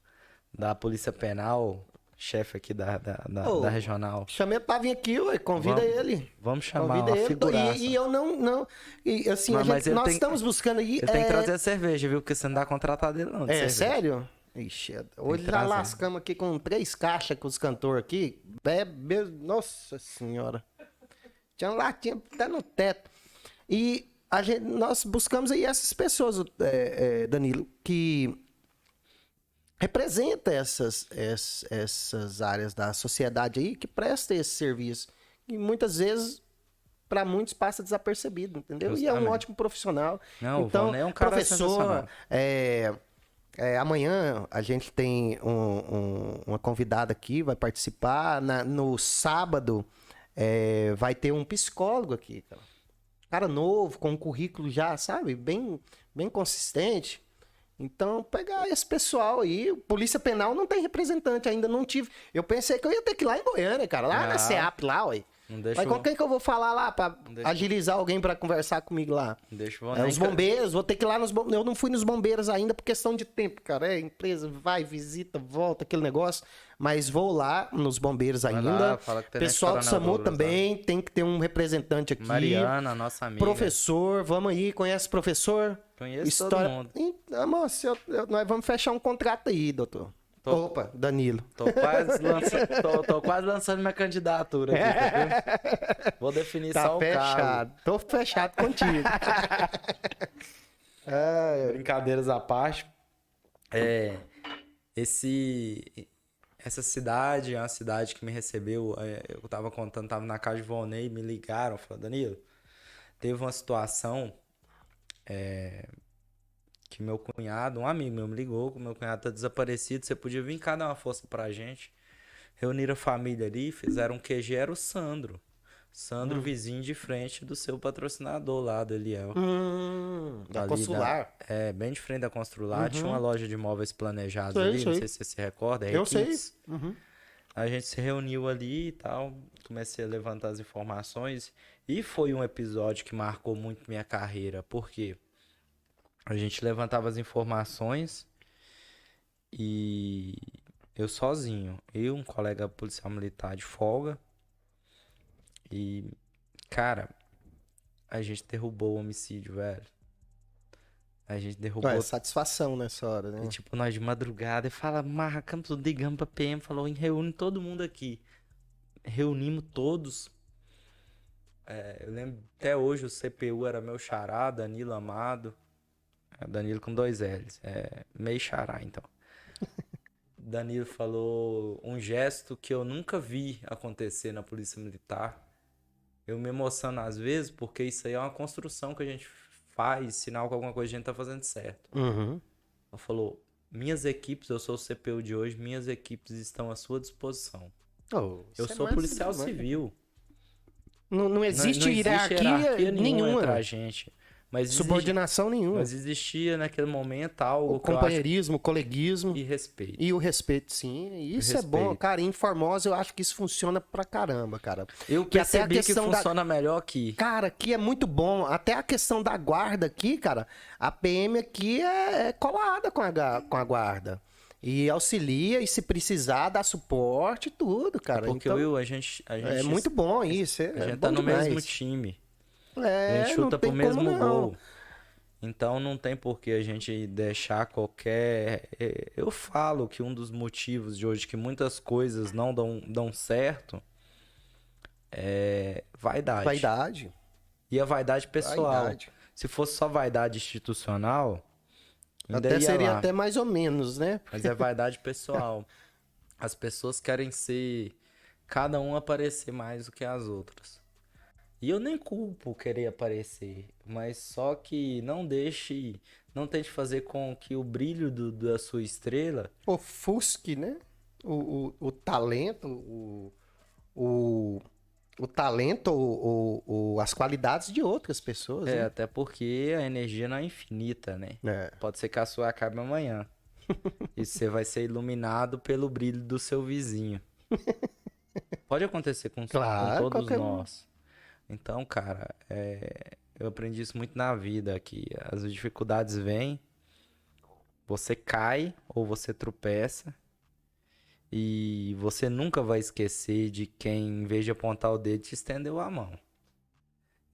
da Polícia Penal, chefe aqui da regional. Chamei pra vir aqui, ué, convida ele. Vamos chamar uma figuraça. E eu não... E assim, nós estamos buscando aí... Ele tem que trazer a cerveja, viu? Porque você não dá contratado dele não. Sério? Ixi, hoje já lascamos aqui com 3 caixas com os cantores aqui. Nossa senhora. Tinha latinha até no teto. E nós buscamos aí essas pessoas, Danilo, que representa essas áreas da sociedade aí que presta esse serviço. E muitas vezes, para muitos, passa desapercebido, entendeu? Justamente. E é um ótimo profissional. Não, então, o Valnei é um cara professor, amanhã a gente tem uma convidada aqui, vai participar. No sábado vai ter um psicólogo aqui, cara novo, com um currículo já, sabe, bem consistente. Então, pegar esse pessoal aí, Polícia Penal não tem representante, ainda não tive. Eu pensei que eu ia ter que ir lá em Goiânia, cara, lá na CEAP, lá, ué. Mas com quem que eu vou falar lá pra agilizar alguém pra conversar comigo lá? Os bombeiros, vou ter que ir lá nos bombeiros. Eu não fui nos bombeiros ainda por questão de tempo, cara. Empresa vai, visita, volta, aquele negócio. Mas vou lá nos bombeiros ainda. Pessoal do SAMU também, tem que ter um representante aqui. Mariana, nossa amiga. Professor, vamos aí, conhece o professor? Conheço todo mundo. Moça, nós vamos fechar um contrato aí, doutor. Opa, Danilo. Tô quase lançando minha candidatura aqui, tá vendo? Vou definir só o cargo. Tô fechado contigo. Brincadeiras à parte. Essa cidade é uma cidade que me recebeu. Eu tava contando, tava na casa de Valnei, me ligaram, falaram, Danilo, teve uma situação que meu cunhado, um amigo meu me ligou, que meu cunhado tá desaparecido, você podia vir cá dar uma força pra gente. Reuniram a família ali, fizeram um QG, era o Sandro. Sandro, vizinho de frente do seu patrocinador lá, do Eliel. Da Constrular. Bem de frente da Constrular. Tinha uma loja de móveis planejados ali, não sei se você se recorda. Eu sei. A gente se reuniu ali e tal, comecei a levantar as informações. E foi um episódio que marcou muito minha carreira, porque a gente levantava as informações e eu sozinho, um colega policial militar de folga, e, cara, a gente derrubou o homicídio, velho. A gente derrubou... É satisfação nessa hora, né? E, tipo, nós de madrugada, e fala, marcamos tudo, ligamos pra PM, falou, reúne todo mundo aqui. Reunimos todos. Eu lembro, até hoje o CPU era meu xará, Danilo Amado. Danilo com 2 L's. Meio xará, então. Danilo falou um gesto que eu nunca vi acontecer na Polícia Militar. Eu me emociono às vezes, porque isso aí é uma construção que a gente faz, sinal que alguma coisa a gente tá fazendo certo. Ele falou, minhas equipes, eu sou o CPU de hoje, minhas equipes estão à sua disposição. Eu sou policial civil. Não existe hierarquia nenhuma entre a gente. Subordinação nenhuma. Mas existia naquele momento algo. O companheirismo, o coleguismo. E respeito. E o respeito, sim. Isso é bom, cara. Em Formosa eu acho que isso funciona pra caramba, cara. Eu percebi que funciona melhor aqui. Cara, aqui é muito bom. Até a questão da guarda aqui, cara. A PM aqui é colada com a guarda. E auxilia, e se precisar, dá suporte e tudo, cara. Porque então, a gente é muito bom isso. A gente tá no mesmo time. A gente chuta pro mesmo gol. Então não tem por que a gente deixar qualquer... Eu falo que um dos motivos de hoje que muitas coisas não dão certo é vaidade. Vaidade. E a vaidade pessoal. Se fosse só vaidade institucional, até seria até mais ou menos, né? Mas é vaidade pessoal. As pessoas querem ser... Cada um aparecer mais do que as outras. E eu nem culpo querer aparecer, mas só que não tente fazer com que o brilho da sua estrela... ofusque, né? O talento, o talento ou as qualidades de outras pessoas. Né? Até porque a energia não é infinita, né? Pode ser que a sua acabe amanhã. E você vai ser iluminado pelo brilho do seu vizinho. Pode acontecer com todos nós. Então, cara, eu aprendi isso muito na vida, que as dificuldades vêm, você cai ou você tropeça, e você nunca vai esquecer de quem, em vez de apontar o dedo, te estendeu a mão.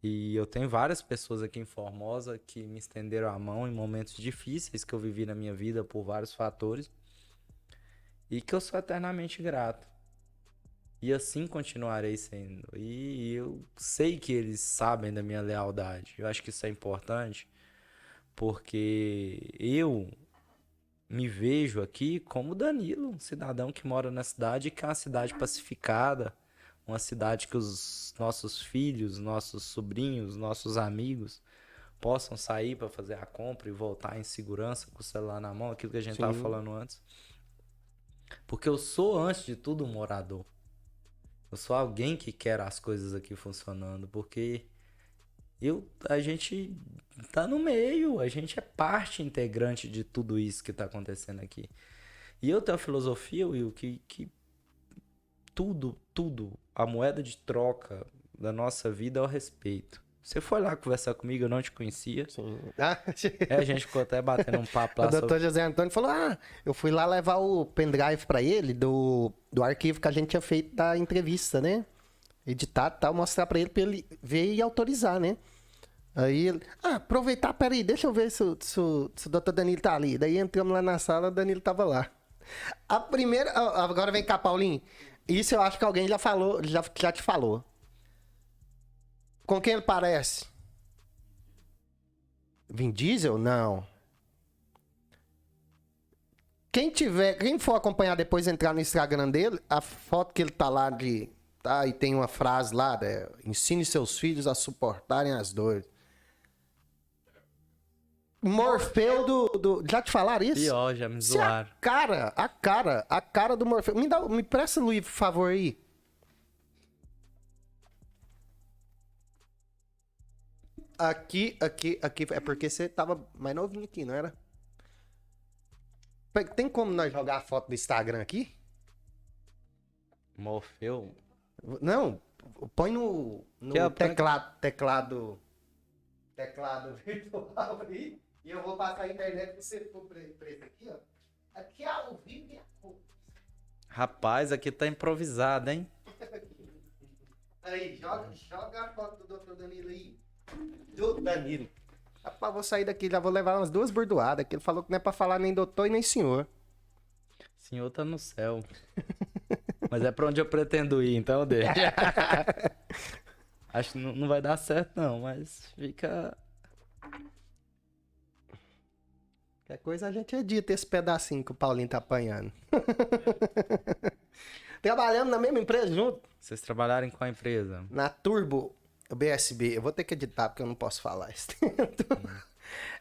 E eu tenho várias pessoas aqui em Formosa que me estenderam a mão em momentos difíceis que eu vivi na minha vida por vários fatores, e que eu sou eternamente grato. E assim continuarei sendo. E eu sei que eles sabem da minha lealdade. Eu acho que isso é importante. Porque eu me vejo aqui como Danilo, um cidadão que mora na cidade, que é uma cidade pacificada, uma cidade que os nossos filhos, nossos sobrinhos, nossos amigos possam sair para fazer a compra e voltar em segurança com o celular na mão, aquilo que a gente estava falando antes. Porque eu sou, antes de tudo, um morador. Eu sou alguém que quer as coisas aqui funcionando, porque a gente tá no meio, a gente é parte integrante de tudo isso que tá acontecendo aqui. E eu tenho a filosofia, Will, que tudo, a moeda de troca da nossa vida é o respeito. Você foi lá conversar comigo, eu não te conhecia. Sim. A gente ficou até batendo um papo lá. O doutor José Antônio falou, eu fui lá levar o pendrive pra ele do arquivo que a gente tinha feito da entrevista, né? Editado e tal, mostrar pra ele ver e autorizar, né? Aí ele, aproveitar, peraí, deixa eu ver se o doutor Danilo tá ali. Daí entramos lá na sala, o Danilo tava lá. A primeira, agora vem cá, Paulinho. Isso eu acho que alguém já falou, já te falou. Com quem ele parece? Vin Diesel? Não. Quem for acompanhar depois, entrar no Instagram dele, a foto que ele tá lá e tem uma frase lá, ensine seus filhos a suportarem as dores. Morfeu já te falaram isso? Pior, já me zoaram. A cara do Morfeu. Me presta, Luiz, por favor, aí. Aqui. É porque você tava mais novinho aqui, não era? Tem como nós jogar a foto do Instagram aqui? Morfeu? Não, põe no teclado virtual aí. E eu vou passar a internet pra você for preto aqui, ó. Aqui é ao vivo e a cor. Rapaz, aqui tá improvisado, hein? Aí, joga a foto do Dr. Danilo aí. Do Danilo. Rapaz, vou sair daqui, já vou levar umas 2 bordoadas, que ele falou que não é pra falar nem doutor e nem senhor. Senhor tá no céu. Mas é pra onde eu pretendo ir, então deixa. Acho que não vai dar certo não, mas fica... Qualquer coisa a gente edita esse pedacinho que o Paulinho tá apanhando. Trabalhamos na mesma empresa junto? Vocês trabalharem com a empresa? Na Turbo BSB. Eu vou ter que editar porque eu não posso falar isso.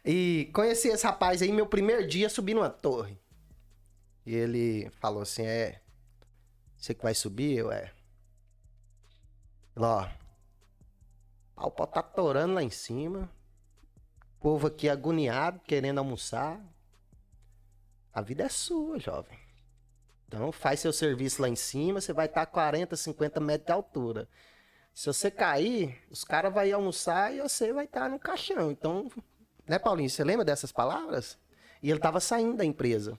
E conheci esse rapaz aí, meu primeiro dia subi numa torre. E ele falou assim, você que vai subir? Ó, o pau tá torando lá em cima. O povo aqui agoniado, querendo almoçar. A vida é sua, jovem. Então faz seu serviço lá em cima, você vai estar a 40, 50 metros de altura. Se você cair, os caras vão almoçar e você vai estar no caixão. Então, né, Paulinho, você lembra dessas palavras? E ele tava saindo da empresa.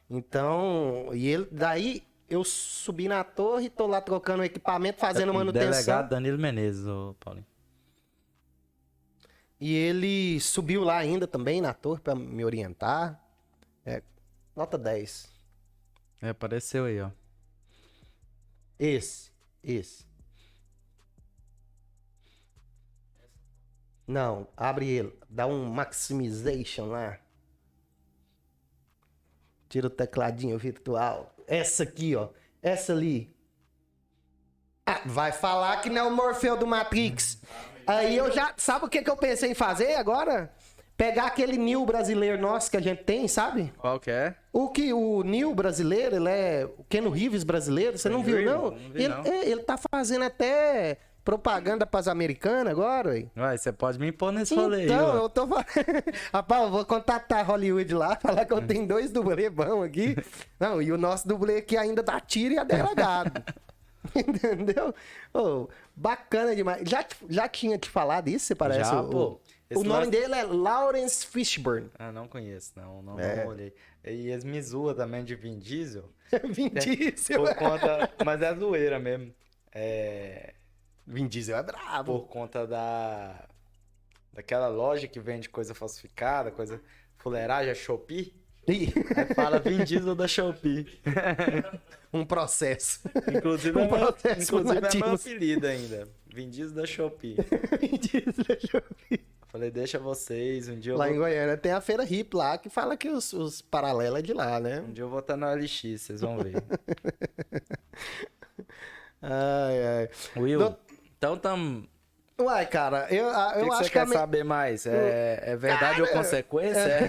Então, daí eu subi na torre, tô lá trocando o equipamento, fazendo manutenção. Delegado Danilo Menezes, Paulinho. E ele subiu lá ainda também na torre pra me orientar. Nota 10. Apareceu aí, ó. Esse. Não, abre ele. Dá um maximization lá. Tira o tecladinho virtual. Essa aqui, ó. Essa ali. Vai falar que não é o Morfeu do Matrix. Aí eu já... Sabe o que eu pensei em fazer agora? Pegar aquele Neo brasileiro nosso que a gente tem, sabe? Qual que é? O Neo brasileiro, ele é o Keanu Reeves brasileiro. Você não viu, não? Não vi, não. Ele tá fazendo até propaganda pras americanas agora, ué. Ué, você pode me impor nesse rolê aí, Então, ó. eu tô falando... Rapaz, eu vou contatar Hollywood lá, falar que eu tenho 2 dublês bons aqui. Não, e o nosso dublê aqui ainda dá tiro e é delegado. Entendeu? Bacana demais. Já tinha te falado isso, você parece? Já, pô. O nome dele é Lawrence Fishburne. Não conheço, não olhei. E eles me zoam também de Vin Diesel. Vin Diesel. Por conta... Mas é zoeira mesmo. Vin Diesel é brabo. Por conta daquela loja que vende coisa falsificada, coisa fuleiragem, a Shopee. Aí fala Vin Diesel da Shopee. Um processo. Inclusive, processo é meu apelido ainda. Vin Diesel da Shopee. Vin Diesel da Shopee. Falei, deixa vocês, um dia eu Lá vou... em Goiânia tem a Feira Hip lá, que fala que os paralelos é de lá, né? Um dia eu vou estar na LX, vocês vão ver. Ai, ai. Will, então Uai, cara, eu O que acho você que quer saber mais? É verdade ou consequência?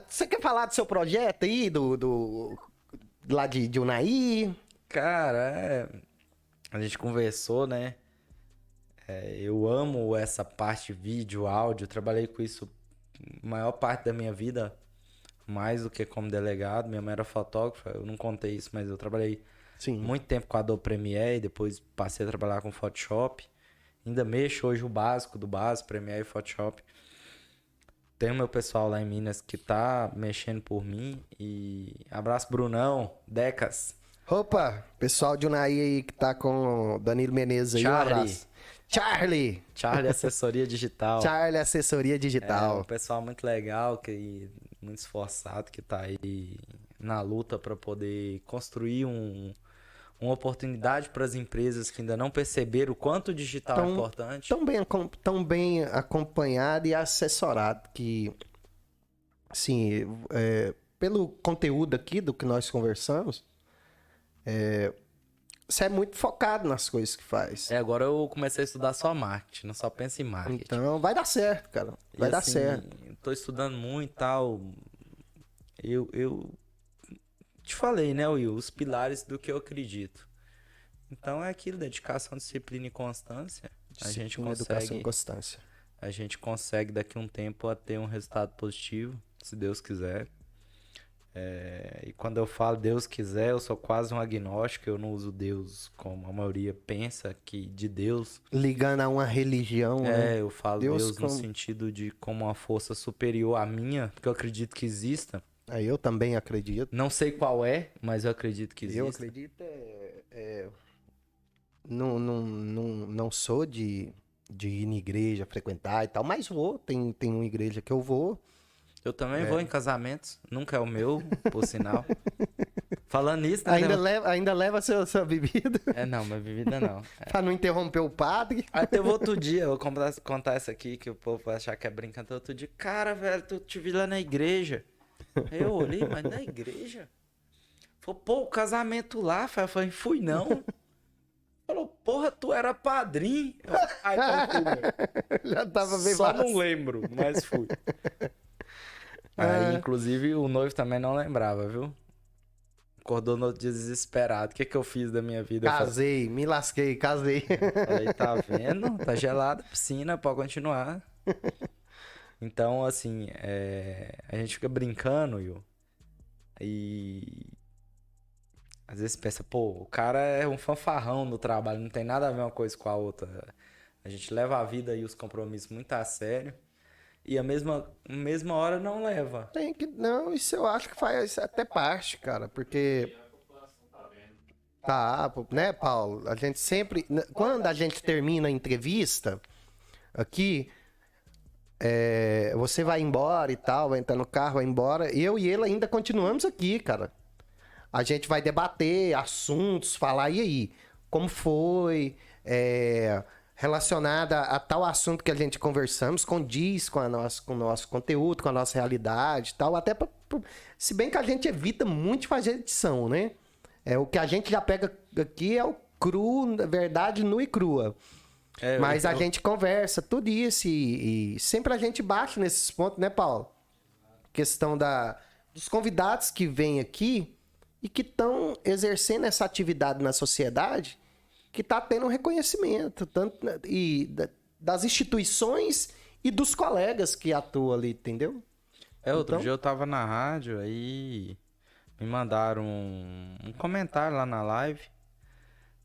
Você quer falar do seu projeto aí, lá de Unai? Cara, a gente conversou, né? Eu amo essa parte vídeo, áudio. Trabalhei com isso a maior parte da minha vida, mais do que como delegado. Minha mãe era fotógrafa, eu não contei isso, mas eu trabalhei Sim. muito tempo com a Adobe Premiere, depois passei a trabalhar com Photoshop. Ainda mexo hoje o básico do básico, Premiere e Photoshop. Tem o meu pessoal lá em Minas que tá mexendo por mim. E abraço, Brunão, Decas. Opa, pessoal de Unai aí que tá com o Danilo Menezes aí, Charlie. um abraço. Charlie, Assessoria Digital. Charlie, assessoria É digital. um pessoal muito legal, muito esforçado, que tá aí na luta para poder construir uma oportunidade para as empresas que ainda não perceberam o quanto o digital é importante. Tão bem acompanhado e assessorado que, assim, pelo conteúdo aqui do que nós conversamos, você é muito focado nas coisas que faz. Agora eu comecei a estudar só marketing, não só penso em marketing. Então vai dar certo, cara. Vai dar certo. Tô estudando muito e tal. Eu te falei, né, Will? Os pilares do que eu acredito. Então é aquilo, dedicação, disciplina e constância. Educação e constância. A gente consegue daqui a um tempo a ter um resultado positivo, se Deus quiser. E quando eu falo Deus quiser, eu sou quase um agnóstico, eu não uso Deus como a maioria pensa que de Deus. Ligando a uma religião, né? Eu falo Deus no sentido de como uma força superior à minha, porque eu acredito que exista. Eu também acredito. Não sei qual é, mas eu acredito que existe. Eu acredito. Não sou de ir em igreja, frequentar e tal, mas vou. Tem uma igreja que eu vou. Eu também vou em casamentos. Nunca é o meu, por sinal. Falando nisso, né? Ainda leva sua bebida? Não, minha bebida não. Pra não interromper o padre. Aí teve outro dia, eu vou contar essa aqui, que o povo vai achar que é brincadeira. Outro dia, cara, velho, tu te vi lá na igreja. Aí eu olhei, mas na igreja? Falou, pô, o casamento lá. Eu falei, fui não. Falou, porra, tu era padrinho. Aí já tava bem Só não lembro, mas fui. Aí, inclusive, o noivo também não lembrava, viu? Acordou no dia desesperado. O que eu fiz da minha vida? Casei, me lasquei, casei. Falei, tá vendo? Tá gelada a piscina, pode continuar. Então, assim, a gente fica brincando, Will. E às vezes pensa, pô, o cara é um fanfarrão no trabalho, não tem nada a ver uma coisa com a outra. A gente leva a vida e os compromissos muito a sério. E a mesma hora não leva. Não, isso eu acho que faz até parte, cara, porque... Tá, né, Paulo? A gente sempre... Quando a gente termina a entrevista aqui, você vai embora e tal, vai entrar no carro, vai embora. Eu e ele ainda continuamos aqui, cara. A gente vai debater assuntos, falar, e aí? Como foi? Relacionada a tal assunto que a gente conversamos, condiz com o nosso conteúdo, com a nossa realidade e tal. Até se bem que a gente evita muito de fazer edição, né? O que a gente já pega aqui é o cru, verdade nua e crua. Mas a gente conversa tudo isso e sempre a gente bate nesses pontos, né, Paulo? Questão dos convidados que vêm aqui e que estão exercendo essa atividade na sociedade, que está tendo um reconhecimento tanto das instituições e dos colegas que atuam ali, entendeu? Outro dia eu tava na rádio, aí me mandaram um comentário lá na live,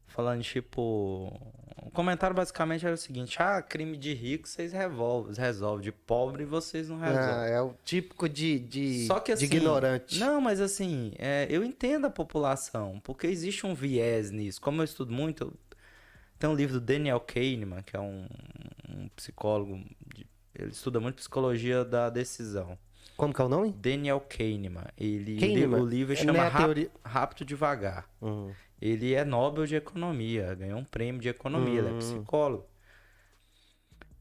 falando tipo... O comentário basicamente era o seguinte: crime de rico vocês resolvem, de pobre vocês não resolvem. É o típico Só que, assim, de ignorante. Não, mas assim, eu entendo a população, porque existe um viés nisso. Como eu estudo muito, tem um livro do Daniel Kahneman, que é um psicólogo, ele estuda muito psicologia da decisão. Como que é o nome? Daniel Kahneman. Kahneman. O livro chama Rápido e Devagar. Ele é Nobel de Economia, ganhou um prêmio de Economia, ele é psicólogo.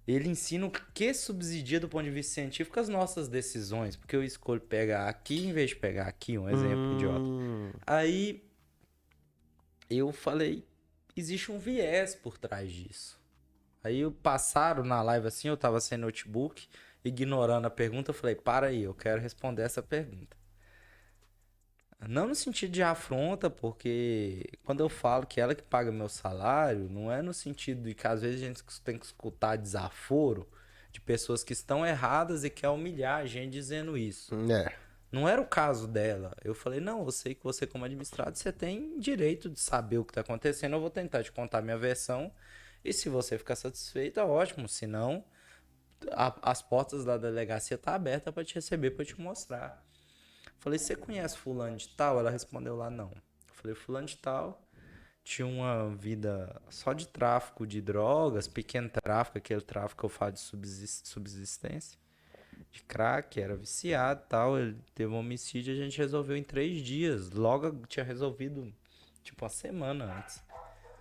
ele ensina o que subsidia do ponto de vista científico as nossas decisões. Porque eu escolho pegar aqui em vez de pegar aqui, um exemplo idiota. Aí eu falei, existe um viés por trás disso. Aí passaram na live assim, eu tava sem notebook, ignorando a pergunta, eu falei, para aí, eu quero responder essa pergunta. Não no sentido de afronta, porque quando eu falo que ela que paga meu salário, não é no sentido de que às vezes a gente tem que escutar desaforo de pessoas que estão erradas e quer humilhar a gente dizendo isso. Não era o caso dela. Eu falei, não, eu sei que você como administrado, você tem direito de saber o que está acontecendo, eu vou tentar te contar a minha versão e se você ficar satisfeita, ótimo, se não, as portas da delegacia estão abertas para te receber, para te mostrar. Falei, você conhece fulano de tal? Ela respondeu lá, não. Eu falei, fulano de tal tinha uma vida só de tráfico de drogas, pequeno tráfico, aquele tráfico que eu falo de subsistência, de crack, era viciado e tal. Ele teve um homicídio, a gente resolveu em 3 dias. Logo tinha resolvido, tipo, uma semana antes.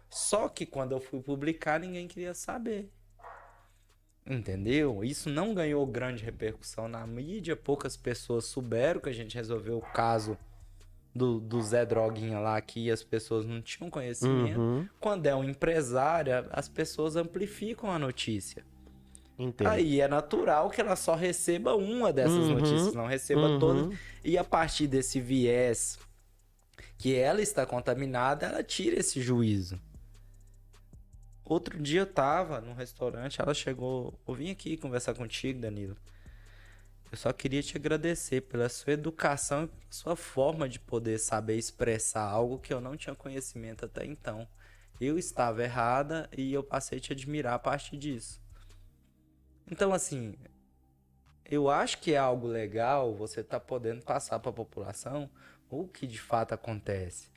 Só que quando eu fui publicar, ninguém queria saber. Entendeu? Isso não ganhou grande repercussão na mídia, poucas pessoas souberam que a gente resolveu o caso do Zé Droguinha lá, que as pessoas não tinham conhecimento. Quando é um empresário, as pessoas amplificam a notícia. Entendo. Aí é natural que ela só receba uma dessas notícias, não receba todas. E a partir desse viés que ela está contaminada, ela tira esse juízo. Outro dia eu tava num restaurante, ela chegou, eu vim aqui conversar contigo, Danilo. Eu só queria te agradecer pela sua educação e pela sua forma de poder saber expressar algo que eu não tinha conhecimento até então. Eu estava errada e eu passei a te admirar a partir disso. Então, assim, eu acho que é algo legal você tá podendo passar para a população o que de fato acontece.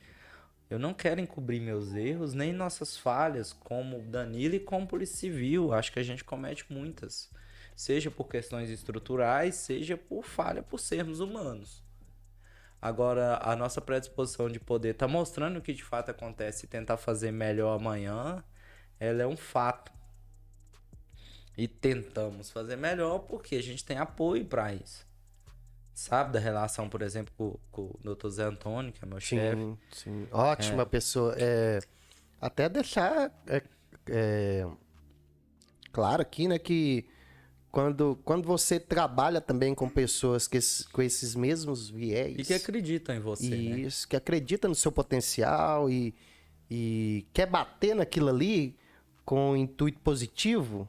Eu não quero encobrir meus erros, nem nossas falhas, como Danilo e como Polícia Civil. Acho que a gente comete muitas. Seja por questões estruturais, seja por falha por sermos humanos. Agora, a nossa predisposição de poder estar mostrando o que de fato acontece e tentar fazer melhor amanhã, ela é um fato. E tentamos fazer melhor porque a gente tem apoio para isso. Sabe, da relação, por exemplo, com o Dr. Zé Antônio, que é meu chefe. Sim, ótima pessoa. Até deixar claro aqui, né, que quando você trabalha também com pessoas com esses mesmos viés... E que acreditam em você, isso, que acreditam no seu potencial e quer bater naquilo ali com intuito positivo...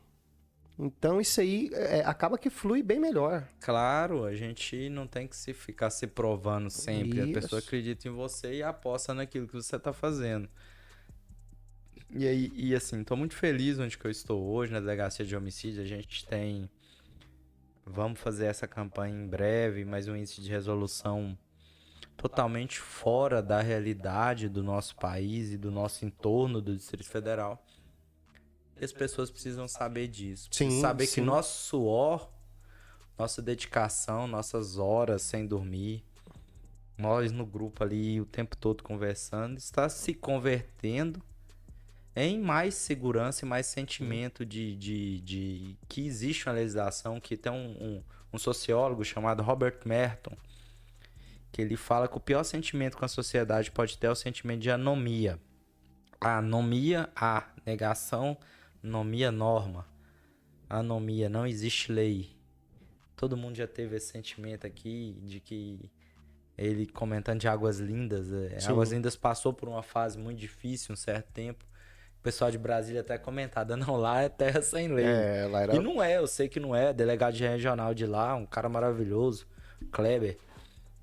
Então isso aí acaba que flui bem melhor. Claro, a gente não tem que ficar se provando sempre. Isso. A pessoa acredita em você e aposta naquilo que você está fazendo. E assim, estou muito feliz onde que eu estou hoje, na delegacia de homicídio. A gente tem... Vamos fazer essa campanha em breve, mas um índice de resolução totalmente fora da realidade do nosso país e do nosso entorno do Distrito Federal. As pessoas precisam saber disso. Sim, saber que nosso suor, nossa dedicação, nossas horas sem dormir, nós no grupo ali o tempo todo conversando, está se convertendo em mais segurança e mais sentimento de que existe uma legislação, que tem um sociólogo chamado Robert Merton, que ele fala que o pior sentimento que a sociedade pode ter é o sentimento de anomia. A anomia, a negação... Anomia, norma. Anomia, não existe lei. Todo mundo já teve esse sentimento aqui de que ele comentando de Águas Lindas. Águas Lindas passou por uma fase muito difícil, um certo tempo. O pessoal de Brasília até comentado, não, lá é terra sem lei. Lá era... E não é, eu sei que não é. Delegado regional de lá, um cara maravilhoso, Kleber.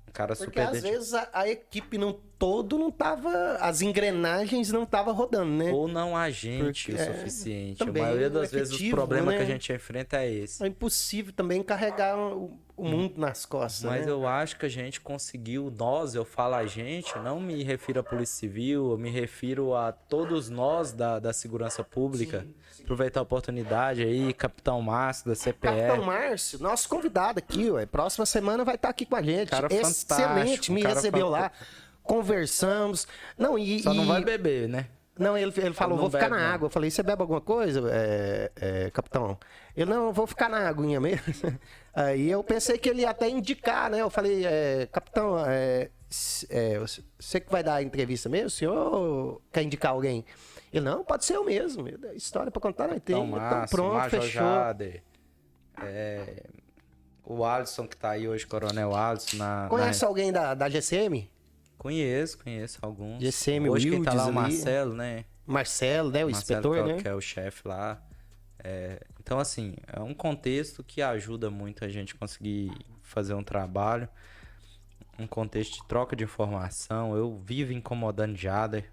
Um cara porque super... às vezes a equipe não tava... As engrenagens não estavam rodando, né? Ou não há gente o suficiente. Também, a maioria das vezes o problema, né, que a gente enfrenta é esse. É impossível também carregar o mundo nas costas, mas né? eu acho que a gente conseguiu, eu falo a gente, não me refiro à Polícia Civil, eu me refiro a todos nós da segurança pública. Sim. Aproveitar a oportunidade aí, Capitão Márcio da CPE. Capitão Márcio, nosso convidado aqui, ué. Próxima semana vai estar aqui com a gente. Cara excelente, me recebeu lá. Conversamos. Não, Só não vai beber, né? Não, ele falou, Não vou ficar bebe, na não. água. Eu falei, você bebe alguma coisa, capitão? Ele, não, eu vou ficar na aguinha mesmo. Aí eu pensei que ele ia até indicar, né? Eu falei, capitão, você que vai dar a entrevista mesmo? O senhor quer indicar alguém? Ele, não, pode ser eu mesmo. História pra contar, não tem. Então, Então, Márcio, pronto, Major fechou. Jader, o Alisson que tá aí hoje, Coronel Alisson. Conhece alguém da GCM? Conheço alguns. GCM, Hoje quem tá lá é o Wildes ali. Marcelo, né? Marcelo, né? O Marcelo, inspetor, né? que é o chefe lá. Então, assim, é um contexto que ajuda muito a gente conseguir fazer um trabalho. Um contexto de troca de informação. Eu vivo incomodando Jader.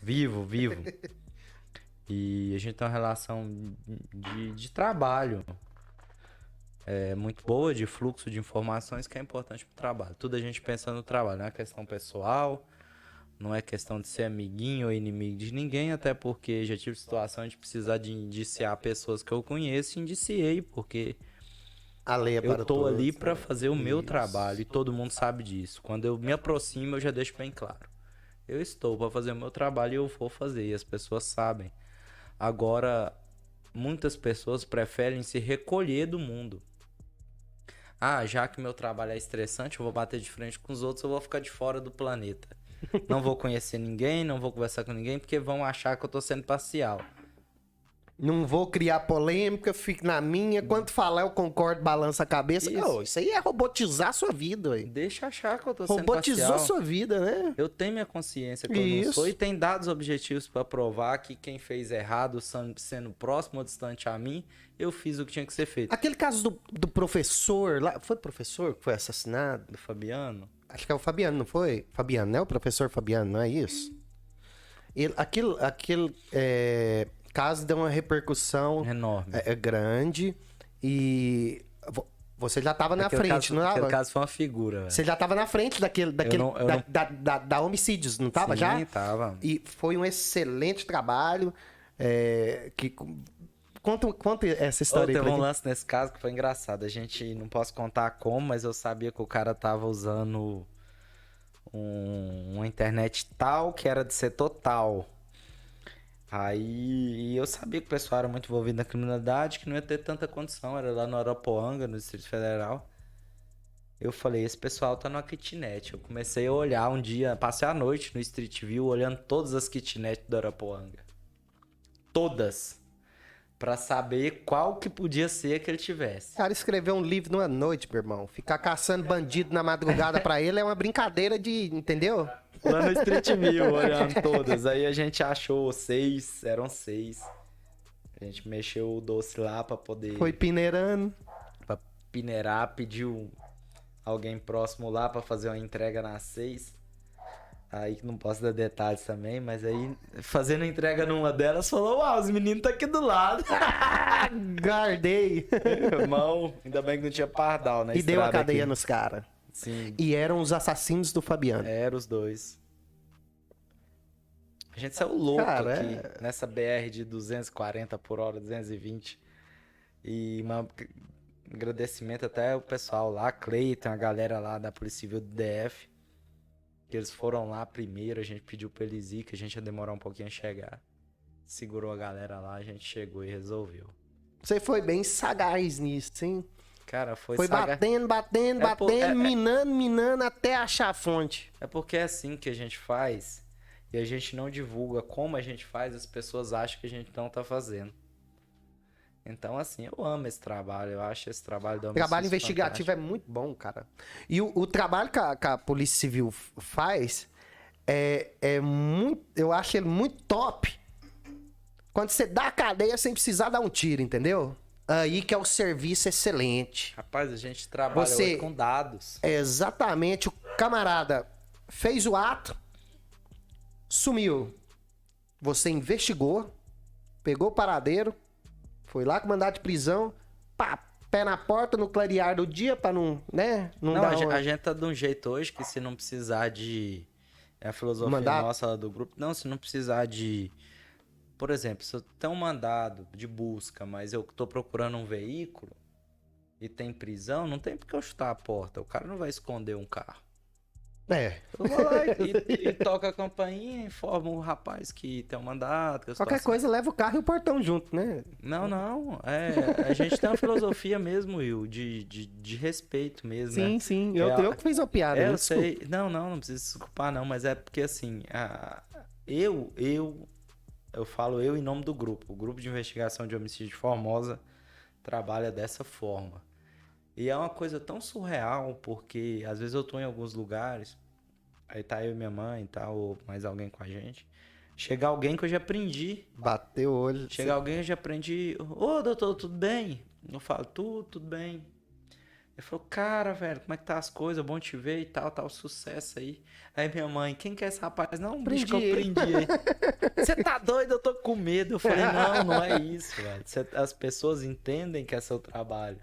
Vivo. E a gente tem uma relação de trabalho muito boa, de fluxo de informações, que é importante pro trabalho. Tudo a gente pensa no trabalho, não é questão pessoal, não é questão de ser amiguinho ou inimigo de ninguém, até porque já tive situação de precisar de indiciar pessoas que eu conheço e indiciei, porque A lei é eu para tô todos, ali para né? fazer o meu Isso. trabalho e todo mundo sabe disso. Quando eu me aproximo, eu já deixo bem claro. Eu estou para fazer o meu trabalho e eu vou fazer, e as pessoas sabem. Agora, muitas pessoas preferem se recolher do mundo. Ah, já que meu trabalho é estressante, eu vou bater de frente com os outros, eu vou ficar de fora do planeta. Não vou conhecer ninguém, não vou conversar com ninguém, porque vão achar que eu tô sendo parcial. Não vou criar polêmica, fico na minha. Quando falar, eu concordo, balança a cabeça. Isso aí é robotizar a sua vida, ué. Deixa achar que eu tô sendo Robotizou parcial. sua vida, né? Eu tenho minha consciência que eu não sou e tem dados objetivos para provar que quem fez errado, sendo próximo ou distante a mim, eu fiz o que tinha que ser feito. Aquele caso do professor lá, foi o professor que foi assassinado? Do Fabiano? Acho que é o Fabiano, não foi? Fabiano, né? O professor Fabiano, não é isso? Aquele caso deu uma repercussão Enorme. grande e você já estava na frente, não Aquele estava? caso foi uma figura. Você já estava na frente da homicídios, não estava já? Sim, tava. E foi um excelente trabalho. Conta essa história aí Teve pra um gente. lance nesse caso que foi engraçado. A gente não posso contar como, mas eu sabia que o cara tava usando uma internet tal que era de setor tal. Aí eu sabia que o pessoal era muito envolvido na criminalidade, que não ia ter tanta condição. Era lá no Arapuanga, no Distrito Federal. Eu falei, esse pessoal tá numa kitnet. Eu comecei a olhar um dia, passei a noite no Street View, olhando todas as kitnets do Arapuanga. Todas. Pra saber qual que podia ser que ele tivesse. O cara escreveu um livro numa noite, meu irmão. Ficar caçando bandido na madrugada pra ele é uma brincadeira entendeu? Lá no Street View, olhando todas. Aí a gente achou 6, eram 6. A gente mexeu o doce lá pra poder... Foi peneirando. Pra peneirar, pediu alguém próximo lá pra fazer uma entrega nas 6. Aí não posso dar detalhes também, mas aí fazendo a entrega numa delas, falou, uau, os meninos tá aqui do lado. Guardei. Irmão, ainda bem que não tinha pardal na E deu a estrada cadeia aqui. nos caras. Sim. E eram os assassinos do Fabiano. Eram os dois. A gente saiu louco Cara, aqui, nessa BR de 240 por hora, 220. E um agradecimento até o pessoal lá, Cleiton, a galera lá da Polícia Civil do DF. Que eles foram lá primeiro, a gente pediu pra eles ir, que a gente ia demorar um pouquinho a chegar. Segurou a galera lá, a gente chegou e resolveu. Você foi bem sagaz nisso, hein? Cara, foi batendo, minando até achar a fonte. É porque é assim que a gente faz e a gente não divulga como a gente faz, as pessoas acham que a gente não tá fazendo. Então, assim, eu amo esse trabalho, eu acho esse trabalho da O trabalho investigativo é muito bom, cara. E o trabalho que a Polícia Civil faz é muito, eu acho ele muito top. Quando você dá a cadeia sem precisar dar um tiro, entendeu? Aí que é o serviço excelente. Rapaz, a gente trabalha hoje com dados. Exatamente. O camarada fez o ato, sumiu. Você investigou, pegou o paradeiro, foi lá com mandado de prisão, pá, pé na porta no clarear do dia pra não, né? A gente tá de um jeito hoje que se não precisar de... É a filosofia nossa lá do grupo. Não, se não precisar de... Por exemplo, se eu tenho um mandado de busca, mas eu tô procurando um veículo e tem prisão, não tem porque eu chutar a porta. O cara não vai esconder um carro. Eu vou lá e toco a campainha, informo o rapaz que tem um mandato. Que Qualquer coisa, leva o carro e o portão junto, né? Não. A gente tem uma filosofia mesmo, Will, de respeito mesmo, sim, né? Sim. Eu que fiz a piada. Eu sei. Não precisa se desculpar, não. Mas é porque, assim, eu falo eu em nome do grupo. O grupo de investigação de homicídio de Formosa trabalha dessa forma. E é uma coisa tão surreal, porque às vezes eu tô em alguns lugares, aí tá eu e minha mãe e tal, ou mais alguém com a gente. Chega alguém que eu já aprendi. Bateu o olho. Chega alguém que eu já aprendi. Ô, doutor, tudo bem? Eu falo, tudo bem. Ele falou, cara, velho, como é que tá as coisas? Bom te ver e tal, sucesso aí. Aí minha mãe, quem que é esse rapaz? Não, um bicho que eu prendi ele. Você tá doido? Eu tô com medo. Eu falei, não é isso, velho. As pessoas entendem que é seu trabalho.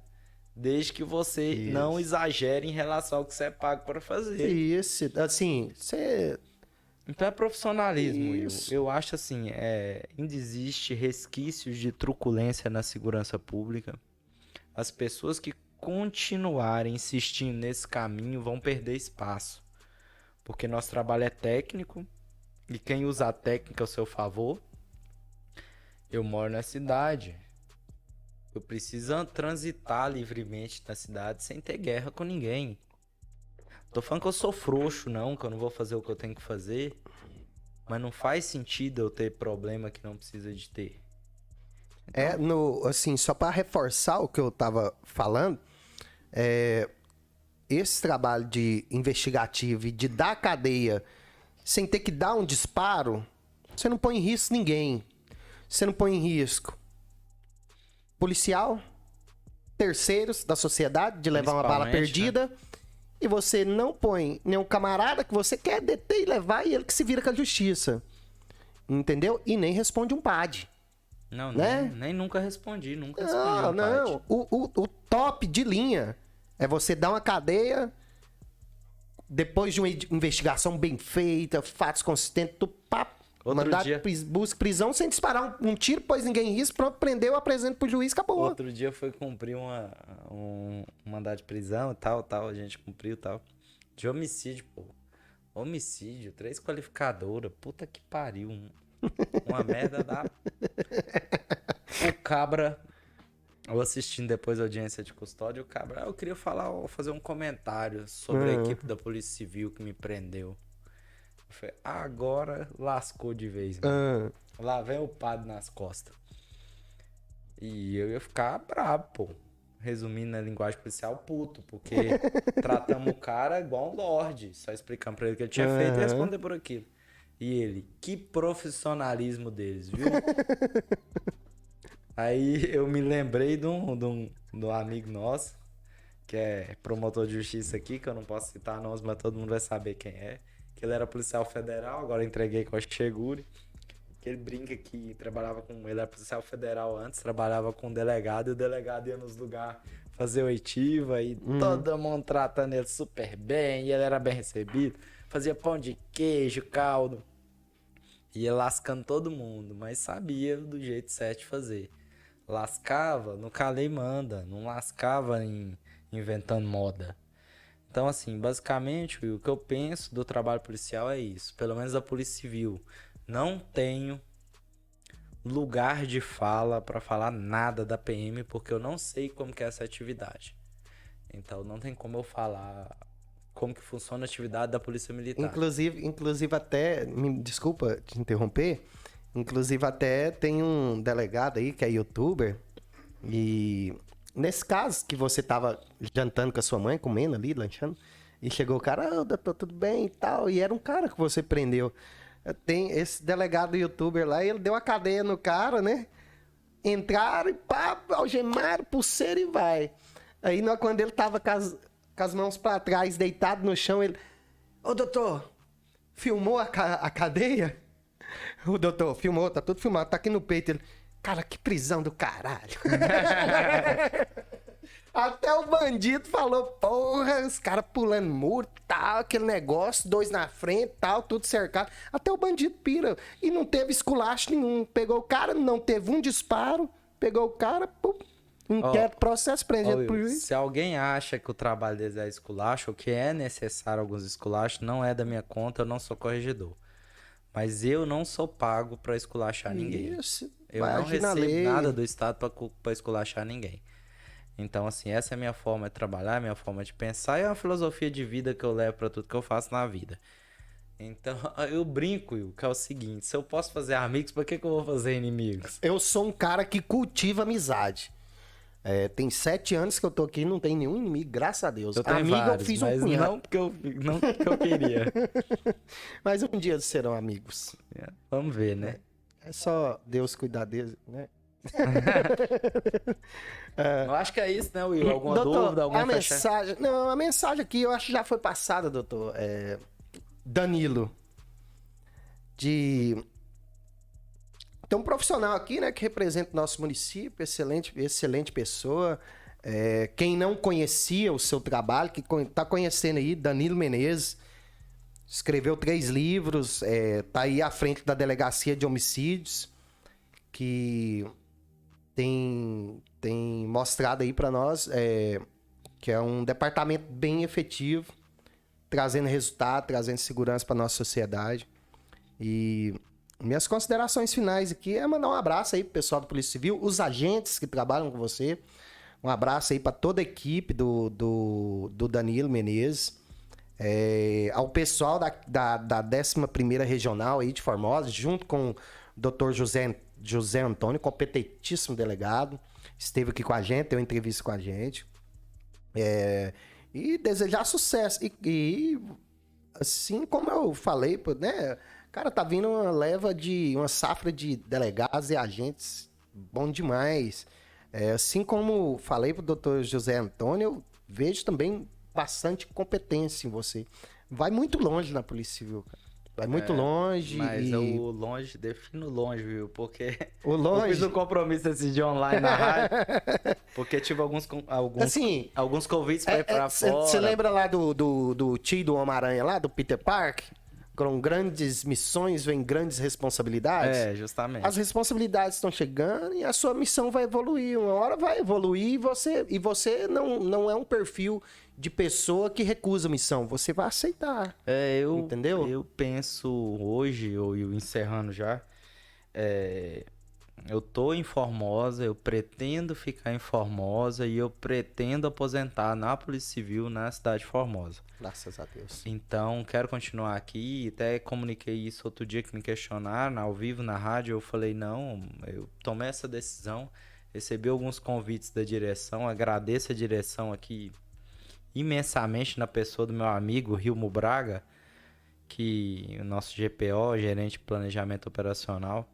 Desde que você não exagere em relação ao que você é pago para fazer. Isso, assim, você... Então é profissionalismo, Will. Eu acho assim, ainda existe resquícios de truculência na segurança pública. As pessoas que continuarem insistindo nesse caminho vão perder espaço. Porque nosso trabalho é técnico e quem usa a técnica ao seu favor, eu moro na cidade. Eu preciso transitar livremente na cidade sem ter guerra com ninguém. Tô falando que eu sou frouxo, não, que eu não vou fazer o que eu tenho que fazer. Mas não faz sentido eu ter problema que não precisa de ter. Então... assim, só para reforçar o que eu tava falando, esse trabalho de investigativo e de dar cadeia sem ter que dar um disparo, você não põe em risco ninguém. Você não põe em risco policial, terceiros da sociedade, de levar uma bala perdida, né? E você não põe nenhum camarada que você quer deter e levar e ele que se vira com a justiça. Entendeu? E nem responde um PAD. Não, né? nem nunca respondi, nunca respondi um PAD. O top de linha é você dar uma cadeia depois de uma investigação bem feita, fatos consistentes, tu papo. Mandar busca prisão sem disparar um tiro, pôs ninguém em risco, pronto, prendeu, apresenta pro juiz, acabou. Outro dia foi cumprir um mandado de prisão e tal, a gente cumpriu e tal. De homicídio, pô. Homicídio, 3 qualificadoras, puta que pariu. Uma merda da... O cabra, eu assistindo depois a audiência de custódia, o cabra, eu queria fazer um comentário sobre a equipe da Polícia Civil que me prendeu. Falei, agora lascou de vez, mano. Lá vem o padre nas costas. E eu ia ficar brabo, pô. Resumindo na linguagem policial, puto. Porque tratamos o cara igual um lorde. Só explicando pra ele o que ele tinha feito e responder por aquilo. E ele, que profissionalismo deles, viu? Aí eu me lembrei de um amigo nosso, que é promotor de justiça aqui, que eu não posso citar nomes, mas todo mundo vai saber quem é. Que ele era policial federal, agora entreguei com a Cheguri. Que ele brinca que trabalhava com... Ele era policial federal antes, trabalhava com o delegado, e o delegado ia nos lugares fazer oitiva, e todo mundo tratando ele super bem, e ele era bem recebido. Fazia pão de queijo, caldo. Ia lascando todo mundo, mas sabia do jeito certo de fazer. Lascava no calei manda, não lascava inventando moda. Então, assim, basicamente, o que eu penso do trabalho policial é isso. Pelo menos a Polícia Civil. Não tenho lugar de fala para falar nada da PM, porque eu não sei como que é essa atividade. Então, não tem como eu falar como que funciona a atividade da Polícia Militar. Inclusive até, me desculpa te interromper, inclusive até tem um delegado aí que é youtuber e... Nesse caso, que você tava jantando com a sua mãe, comendo ali, lanchando, e chegou o cara, doutor, tudo bem e tal, e era um cara que você prendeu. Tem esse delegado youtuber lá, e ele deu a cadeia no cara, né? Entraram e pá, algemaram, pulseira e vai. Aí, quando ele tava com as mãos pra trás, deitado no chão, ele... Ô, doutor, filmou a cadeia? O doutor, filmou, tá tudo filmado, tá aqui no peito. Ele... Cara, que prisão do caralho. Até o bandido falou, porra, os caras pulando muro, tal, aquele negócio, 2 na frente, tal, tudo cercado. Até o bandido pira. E não teve esculacho nenhum. Pegou o cara, não teve um disparo, pegou o cara, pum, inquérito, processo, prendendo pro juiz. Se alguém acha que o trabalho deles é esculacho, ou que é necessário alguns esculachos, não é da minha conta, eu não sou corregedor. Mas eu não sou pago pra esculachar ninguém. Isso. Eu Vai não agir na recebo lei. nada do Estado pra esculachar ninguém. Então, assim, essa é a minha forma de trabalhar, a minha forma de pensar e é uma filosofia de vida que eu levo pra tudo que eu faço na vida. Então, eu brinco, Will, que é o seguinte, se eu posso fazer amigos, por que eu vou fazer inimigos? Eu sou um cara que cultiva amizade. Tem 7 anos que eu tô aqui e não tem nenhum inimigo, graças a Deus. Eu tenho Amigo vários, eu fiz mas um punhado. não porque eu queria. Mas um dia serão amigos. Vamos ver, né? É só Deus cuidar deles, né? Eu acho que é isso, né, Will? Alguma Doutor, dúvida, alguma a mensagem... Não, a mensagem aqui eu acho que já foi passada, doutor. Danilo. Tem um profissional aqui, né, que representa o nosso município, excelente pessoa. Quem não conhecia o seu trabalho, que tá conhecendo aí, Danilo Menezes, escreveu 3 livros, tá aí à frente da Delegacia de Homicídios, que tem mostrado aí para nós que é um departamento bem efetivo, trazendo resultado, trazendo segurança para nossa sociedade. E minhas considerações finais aqui é mandar um abraço aí pro pessoal da Polícia Civil, os agentes que trabalham com você. Um abraço aí para toda a equipe do Danilo Menezes. Ao pessoal da 11ª Regional aí de Formosa, junto com o Dr. José Antônio, competentíssimo delegado. Esteve aqui com a gente, deu uma entrevista com a gente. E desejar sucesso. E assim como eu falei, né? Cara, tá vindo uma safra de delegados e agentes bom demais. Assim como falei pro Dr. José Antônio, eu vejo também bastante competência em você. Vai muito longe na Polícia Civil, cara. Vai muito longe. Mas o longe, defino longe, viu? Porque O longe... eu fiz um compromisso esse dia online na rádio, porque tive alguns assim, convites pra ir pra fora. Você lembra lá do tio do Homem-Aranha lá, do Peter Parker? Com grandes missões vem grandes responsabilidades. Justamente. As responsabilidades estão chegando e a sua missão vai evoluir. Uma hora vai evoluir e você não é um perfil de pessoa que recusa a missão. Você vai aceitar. Entendeu? Eu penso hoje, eu encerrando já, eu tô em Formosa, eu pretendo ficar em Formosa e eu pretendo aposentar na Polícia Civil na cidade de Formosa. Graças a Deus. Então, quero continuar aqui. Até comuniquei isso outro dia que me questionaram, ao vivo, na rádio. Eu falei, não, eu tomei essa decisão. Recebi alguns convites da direção. Agradeço a direção aqui imensamente na pessoa do meu amigo Rilmo Braga, que o nosso GPO, Gerente de Planejamento Operacional,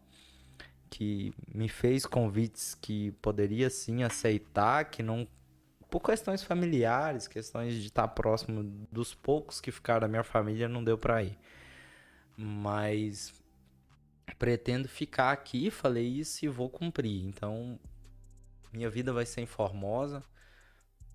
que me fez convites que poderia sim aceitar, que não... Por questões familiares, questões de estar próximo dos poucos que ficaram da minha família, não deu pra ir. Mas pretendo ficar aqui, falei isso e vou cumprir. Então, minha vida vai ser em Formosa.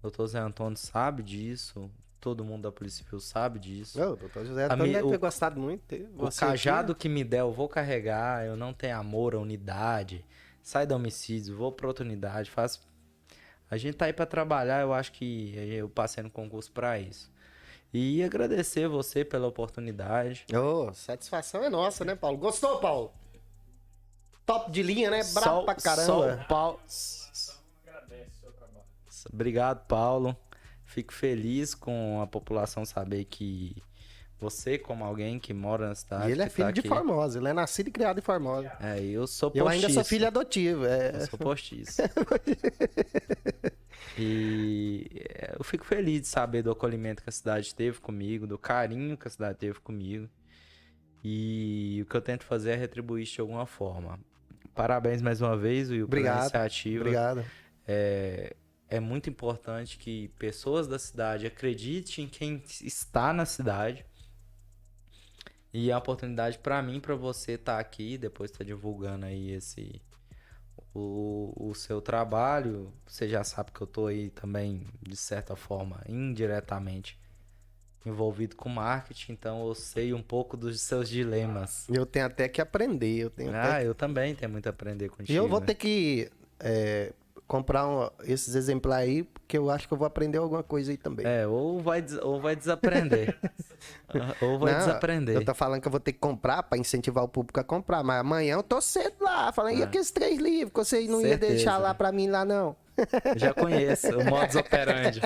O Dr. Zé Antônio sabe disso. Todo mundo da Polícia Civil sabe disso. O Dr. José Antônio deve ter gostado muito. O cajado que me der, eu vou carregar. Eu não tenho amor à unidade. Sai da homicídio, vou pra outra unidade, faço... A gente tá aí pra trabalhar, eu acho que eu passei no concurso pra isso. E agradecer você pela oportunidade. Satisfação é nossa, né, Paulo? Gostou, Paulo? Top de linha, né? Brabo pra caramba. Só o Paulo. Agradece o seu trabalho. Obrigado, Paulo. Fico feliz com a população saber que você, como alguém que mora na cidade... E ele é filho de Formosa, ele é nascido e criado em Formosa. Eu sou postiço. Eu ainda sou filho adotivo. Eu sou postiço. E eu fico feliz de saber do acolhimento que a cidade teve comigo, do carinho que a cidade teve comigo. E o que eu tento fazer é retribuir isso de alguma forma. Parabéns mais uma vez, Will, pela iniciativa. Obrigado. É muito importante que pessoas da cidade acreditem em quem está na cidade. E é uma oportunidade para mim, para você estar aqui, depois estar divulgando aí o seu trabalho. Você já sabe que eu tô aí também, de certa forma, indiretamente envolvido com marketing, então eu sei um pouco dos seus dilemas. Eu tenho até que aprender. Eu também tenho muito a aprender contigo. E eu vou ter que comprar esses exemplares aí, porque eu acho que eu vou aprender alguma coisa aí também. Ou vai desaprender. Ou vai desaprender. Eu tô falando que eu vou ter que comprar pra incentivar o público a comprar, mas amanhã eu tô cedo lá, falando, e aqueles 3 livros que vocês não iam deixar lá pra mim lá, não? Eu já conheço, o modus operandi.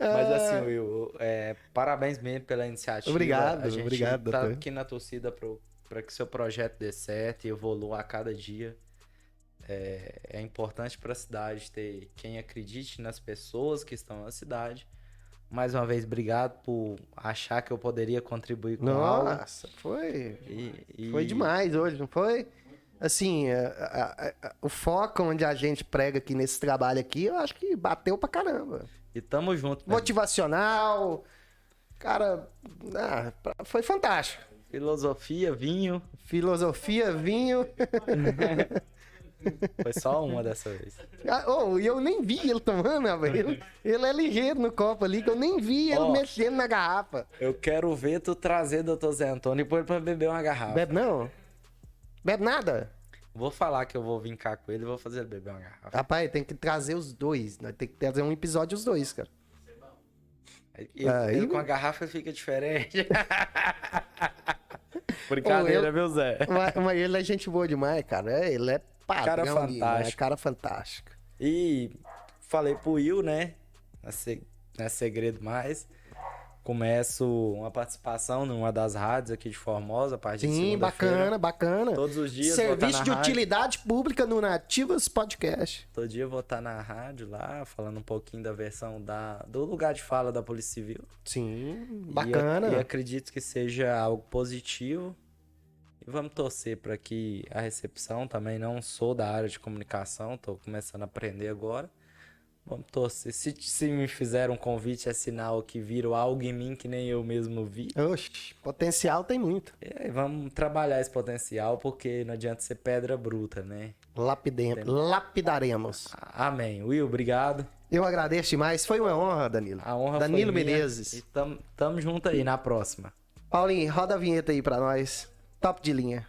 Mas assim, Will, parabéns mesmo pela iniciativa. Obrigado, a gente obrigado, tá doutor. aqui na torcida para que seu projeto dê certo e evolua a cada dia. É importante para a cidade ter quem acredite nas pessoas que estão na cidade. Mais uma vez, obrigado por achar que eu poderia contribuir com algo. Nossa, foi demais hoje, não foi? Assim, o foco onde a gente prega aqui nesse trabalho aqui, eu acho que bateu pra caramba. E tamo junto. Motivacional, cara, foi fantástico. Filosofia, vinho. Filosofia, vinho. Foi só uma dessa vez. E eu nem vi ele tomando, velho. Ele é ligeiro no copo ali, que eu nem vi ele mexendo na garrafa. Eu quero ver tu trazer Dr. Zé Antônio e pôr ele pra beber uma garrafa. Bebe não? Bebe nada? Vou falar que eu vou vincar com ele e vou fazer ele beber uma garrafa. Rapaz, tem que trazer os dois. Nós tem que trazer um episódio os dois, cara. Ele com a garrafa fica diferente. Brincadeira, meu Zé. Mas ele é gente boa demais, cara. Ele é padrão. Cara fantástico. Cara fantástico. E falei pro Will, né? Não é segredo mais. Começo uma participação numa das rádios aqui de Formosa, a partir de segunda-feira. Bacana. Todos os dias Serviço de rádio. Utilidade Pública no Nativas Podcast. Todo dia eu vou estar na rádio lá, falando um pouquinho da versão do lugar de fala da Polícia Civil. Sim, bacana. E acredito que seja algo positivo. E vamos torcer para que a recepção, também não sou da área de comunicação, estou começando a aprender agora. Vamos torcer. Se me fizer um convite, é sinal que viram algo em mim que nem eu mesmo vi. Oxe, potencial tem muito. E vamos trabalhar esse potencial, porque não adianta ser pedra bruta, né? Lapidaremos. Amém. Will, obrigado. Eu agradeço demais. Foi uma honra, Danilo. A honra Danilo foi minha. Menezes. E tamo junto aí na próxima. Paulinho, roda a vinheta aí pra nós. Top de linha.